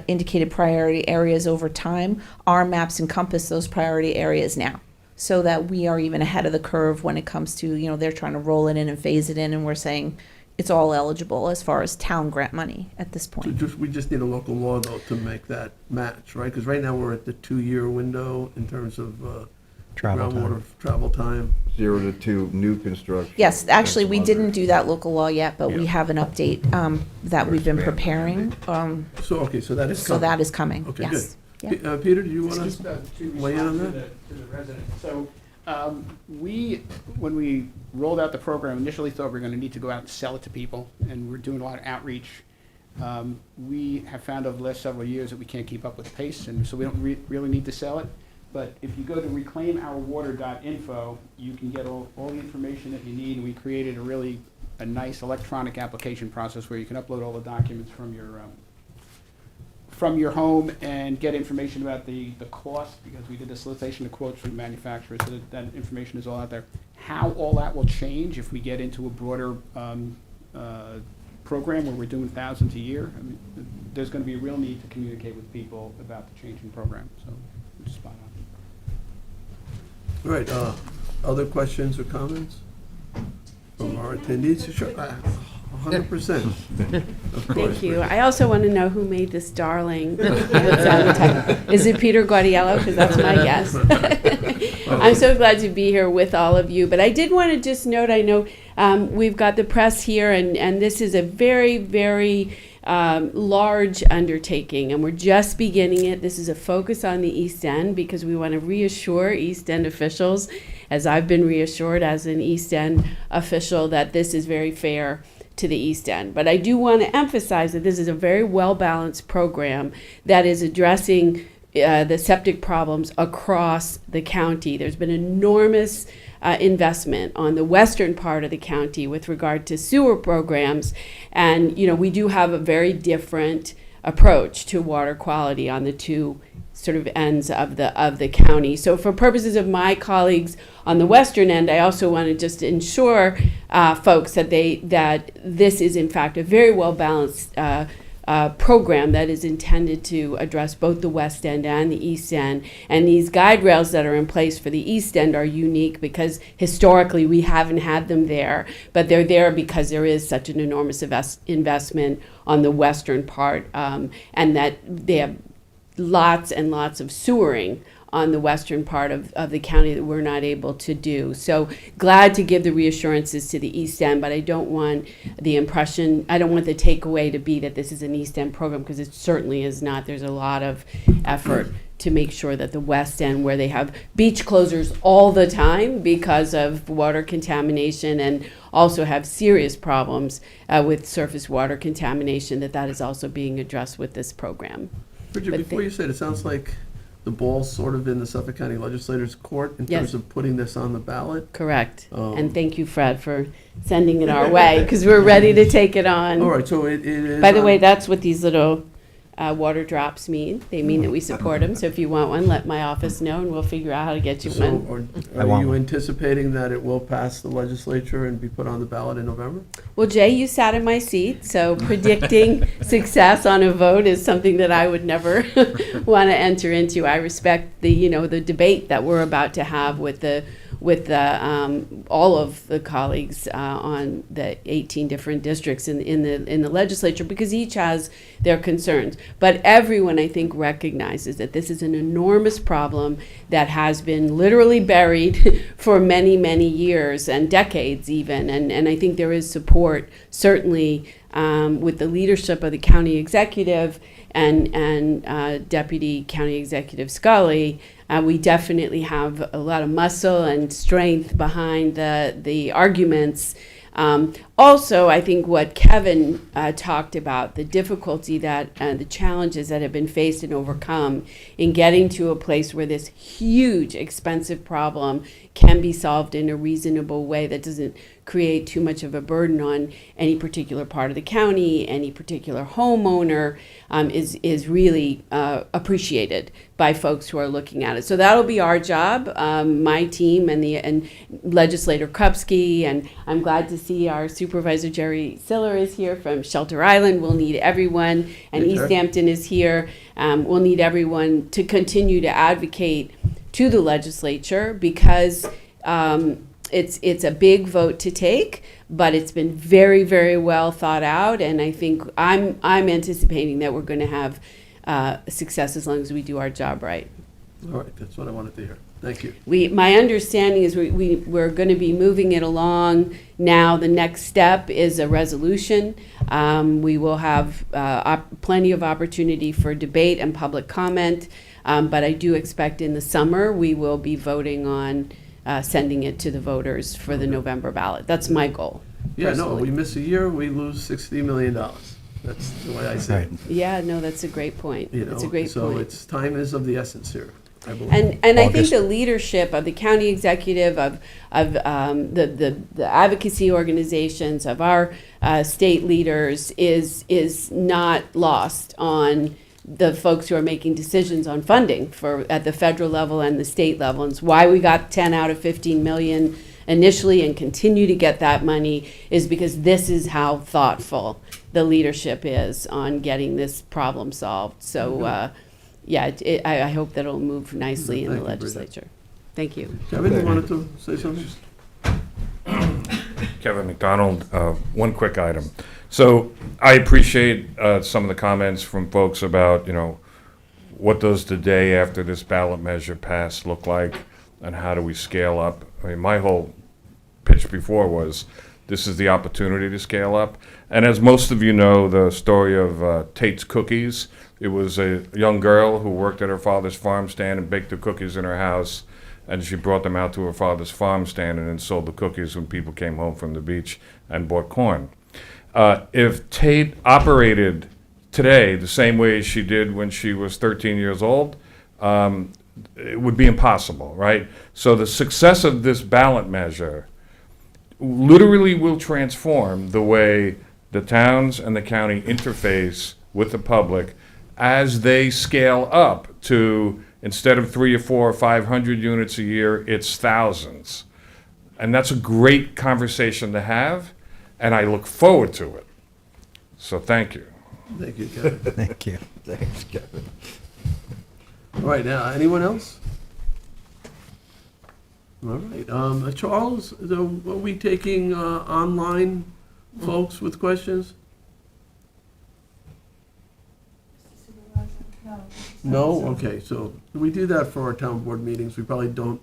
Speaker 8: indicated priority areas over time. Our maps encompass those priority areas now, so that we are even ahead of the curve when it comes to, they're trying to roll it in and phase it in, and we're saying it's all eligible as far as town grant money at this
Speaker 1: So
Speaker 8: point.
Speaker 1: we just need a local law, though, to make that match, right? Because right now, we're at the 2-year window in terms of
Speaker 4: Travel time.
Speaker 1: groundwater travel time.
Speaker 2: 0 to 2, new construction.
Speaker 8: Yes, actually, we
Speaker 2: That's
Speaker 8: didn't do that local law yet, but we
Speaker 1: Yeah.
Speaker 8: have an update that we've been preparing.
Speaker 1: So that is
Speaker 8: So
Speaker 1: coming.
Speaker 8: that is coming,
Speaker 1: Okay,
Speaker 8: yes.
Speaker 1: good.
Speaker 8: Yeah.
Speaker 1: Peter, do you want
Speaker 10: Just
Speaker 1: to?
Speaker 10: to
Speaker 1: weigh in on
Speaker 10: respond
Speaker 1: that?
Speaker 10: to the resident. So, when we rolled out the program, initially thought we were gonna need to go out and sell it to people, and we're doing a lot of outreach. We have found over the last several years that we can't keep up with the pace, and so we don't really need to sell it. But if you go to reclaimourwater.info, you can get all the information that you need, and we created a nice electronic application process where you can upload all the documents from your home and get information about the cost, because we did a solicitation of quotes from the manufacturers, so that information is all out there. How all that will change if we get into a broader program where we're doing thousands a year, I mean, there's gonna be a real need to communicate with people about the changing program, so it's spot on.
Speaker 1: All right, other questions or comments from our attendees? Sure, 100%. Of course.
Speaker 9: Thank you. I also want to know who made this darling. Is it Peter Guardiello? Because that's my guess. I'm so glad to be here with all of you. But I did want to just note, I know we've got the press here, and this is a very, very large undertaking, and we're just beginning it. This is a focus on the East End because we want to reassure East End officials, as I've been reassured as an East End official, that this is very fair to the East End. But I do want to emphasize that this is a very well-balanced program that is addressing the septic problems across the county. There's been enormous investment on the western part of the county with regard to sewer programs, and we do have a very different approach to water quality on the two sort of ends of the county. So for purposes of my colleagues on the western end, I also want to just ensure folks that this is in fact a very well balanced program that is intended to address both the West End and the East End. And these guide rails that are in place for the East End are unique because historically we haven't had them there, but they're there because there is such an enormous investment on the western part, and that they have lots and lots of sewering on the western part of the county that we're not able to do. So glad to give the reassurances to the East End, but I don't want the takeaway to be that this is an East End program, because it certainly is not. There's a lot of effort to make sure that the West End, where they have beach closures all the time because of water contamination and also have serious problems with surface water contamination, that is also being addressed with this program.
Speaker 1: Bridget, before you say it sounds like the ball's sort of in the Suffolk County Legislator's court in
Speaker 9: Yes.
Speaker 1: terms of putting this on the ballot.
Speaker 9: Correct.
Speaker 1: Um,
Speaker 9: And thank you, Fred, for sending it our way, because we're ready to take it on.
Speaker 1: All right, so it is.
Speaker 9: By the way,
Speaker 1: on-
Speaker 9: that's what these little water drops mean. They mean that we support them. So if you want one, let my office know, and we'll figure out how to get you
Speaker 1: So
Speaker 9: one.
Speaker 4: I
Speaker 1: are
Speaker 4: want
Speaker 1: you
Speaker 4: one.
Speaker 1: anticipating that it will pass the legislature and be put on the ballot in November?
Speaker 9: Well, Jay, you sat in my seat, so predicting success on a vote is something that I would never want to enter into. I respect the debate that we're about to have with all of the colleagues on the 18 different districts in the legislature, because each has their concerns. But everyone, I think, recognizes that this is an enormous problem that has been literally buried for many, many years and decades even. And I think there is support, certainly, with the leadership of the county executive and Deputy County Executive Scully. We definitely have a lot of muscle and strength behind the arguments. Also, I think what Kevin talked about, the difficulty that the challenges that have been faced and overcome in getting to a place where this huge, expensive problem can be solved in a reasonable way that doesn't create too much of a burden on any particular part of the county, any particular homeowner, is really appreciated by folks who are looking at it. So that'll be our job, my team and Legislator Krupski, and I'm glad to see our Supervisor Jerry Siller is here from Shelter Island. We'll need everyone, and
Speaker 1: Hey,
Speaker 9: East
Speaker 1: Jerry.
Speaker 9: Hampton is here. We'll need everyone to continue to advocate to the legislature because it's a big vote to take, but it's been very, very well thought out, and I think I'm anticipating that we're going to have success as long as we do our job right.
Speaker 1: All right, that's what I wanted to hear. Thank you.
Speaker 9: My understanding is we're going to be moving it along now. The next step is a resolution. We will have plenty of opportunity for debate and public comment, but I do expect in the summer we will be voting on sending it to the voters for the November ballot. That's my goal.
Speaker 1: Yeah, no,
Speaker 9: personally.
Speaker 1: we miss a year, we lose $60 million. That's the way I say it.
Speaker 9: Yeah, no, that's a great point.
Speaker 1: You
Speaker 9: It's a
Speaker 1: know,
Speaker 9: great
Speaker 1: so
Speaker 9: point.
Speaker 1: it's, time is of the essence here, I believe.
Speaker 9: And I think
Speaker 4: August.
Speaker 9: the leadership of the county executive, of the advocacy organizations, of our state leaders is not lost on the folks who are making decisions on funding at the federal level and the state level. And it's why we got 10 out of 15 million initially and continue to get that money, is because this is how thoughtful the leadership is on getting this problem solved. So, I hope that it'll move nicely in the
Speaker 1: Thank you, Bridget.
Speaker 9: legislature. Thank you.
Speaker 1: Kevin, you wanted to say something?
Speaker 12: Kevin McDonald, one quick item. So I appreciate some of the comments from folks about, what does the day after this ballot measure pass look like and how do we scale up? I mean, my whole pitch before was this is the opportunity to scale up. And as most of you know, the story of Tate's Cookies, it was a young girl who worked at her father's farm stand and baked the cookies in her house. And she brought them out to her father's farm stand and then sold the cookies when people came home from the beach and bought corn. If Tate operated today the same way she did when she was 13 years old, it would be impossible, right? So the success of this ballot measure literally will transform the way the towns and the county interface with the public as they scale up to, instead of 300 or 400 or 500 units a year, it's thousands. And that's a great conversation to have, and I look forward to it. So thank you.
Speaker 1: Thank you, Kevin.
Speaker 4: Thank you.
Speaker 2: Thanks, Kevin.
Speaker 1: All right, now, anyone else? All right, Charles, are we taking online folks with questions? No? Okay, so we do that for our town board meetings. We probably don't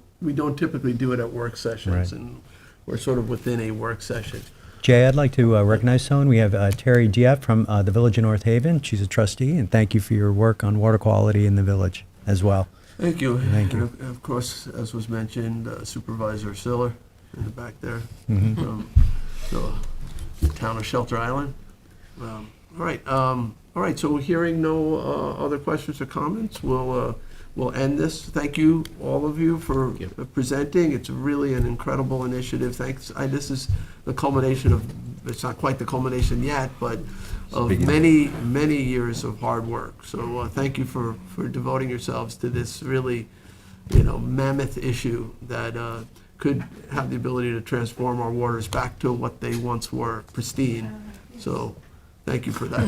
Speaker 1: typically do it at work sessions,
Speaker 4: Right.
Speaker 1: and we're sort of within a work session.
Speaker 4: Jay, I'd like to recognize someone. We have Terry Diep from the Village of North Haven. She's a trustee, and thank you for your work on water quality in the village as well.
Speaker 1: Thank you.
Speaker 4: Thank you.
Speaker 1: And of course, as was mentioned, Supervisor Siller in the back there,
Speaker 4: Mhm.
Speaker 1: from the town of Shelter Island. All right, so hearing no other questions or comments, we'll end this. Thank you, all of you, for presenting. It's really an incredible initiative. Thanks. This is the culmination of, it's not quite the culmination yet, but of many, many years of hard work. So thank you for devoting yourselves to this really, mammoth issue that could have the ability to transform our waters back to what they once were, pristine. So thank you for that.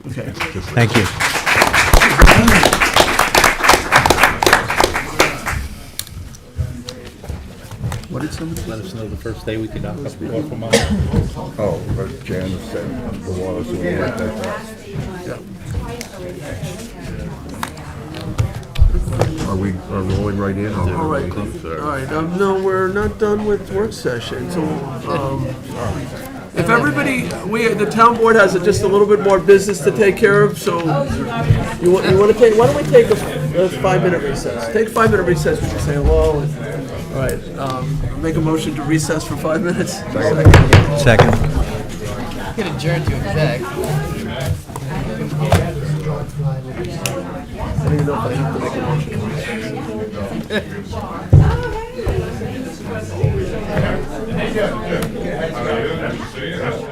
Speaker 1: Okay.
Speaker 4: Thank you.
Speaker 1: What did somebody
Speaker 6: Let us know the first day we could knock up the offer money.
Speaker 2: Oh, but Jan said the water, so we worked that out.
Speaker 1: Yeah.
Speaker 2: Are we rolling right in?
Speaker 1: All right, no, we're not done with work session, so, if everybody, the town board has just a little bit more business to take care of, so, you want to take, why don't we take a 5-minute recess? Take a 5-minute recess, we can say hello, all right, make a motion to recess for 5 minutes?
Speaker 4: Second.
Speaker 15: Get adjourned to exec.
Speaker 1: I don't even know if I have to make a motion to recess.
Speaker 11: you.
Speaker 12: How are you? Nice to see you.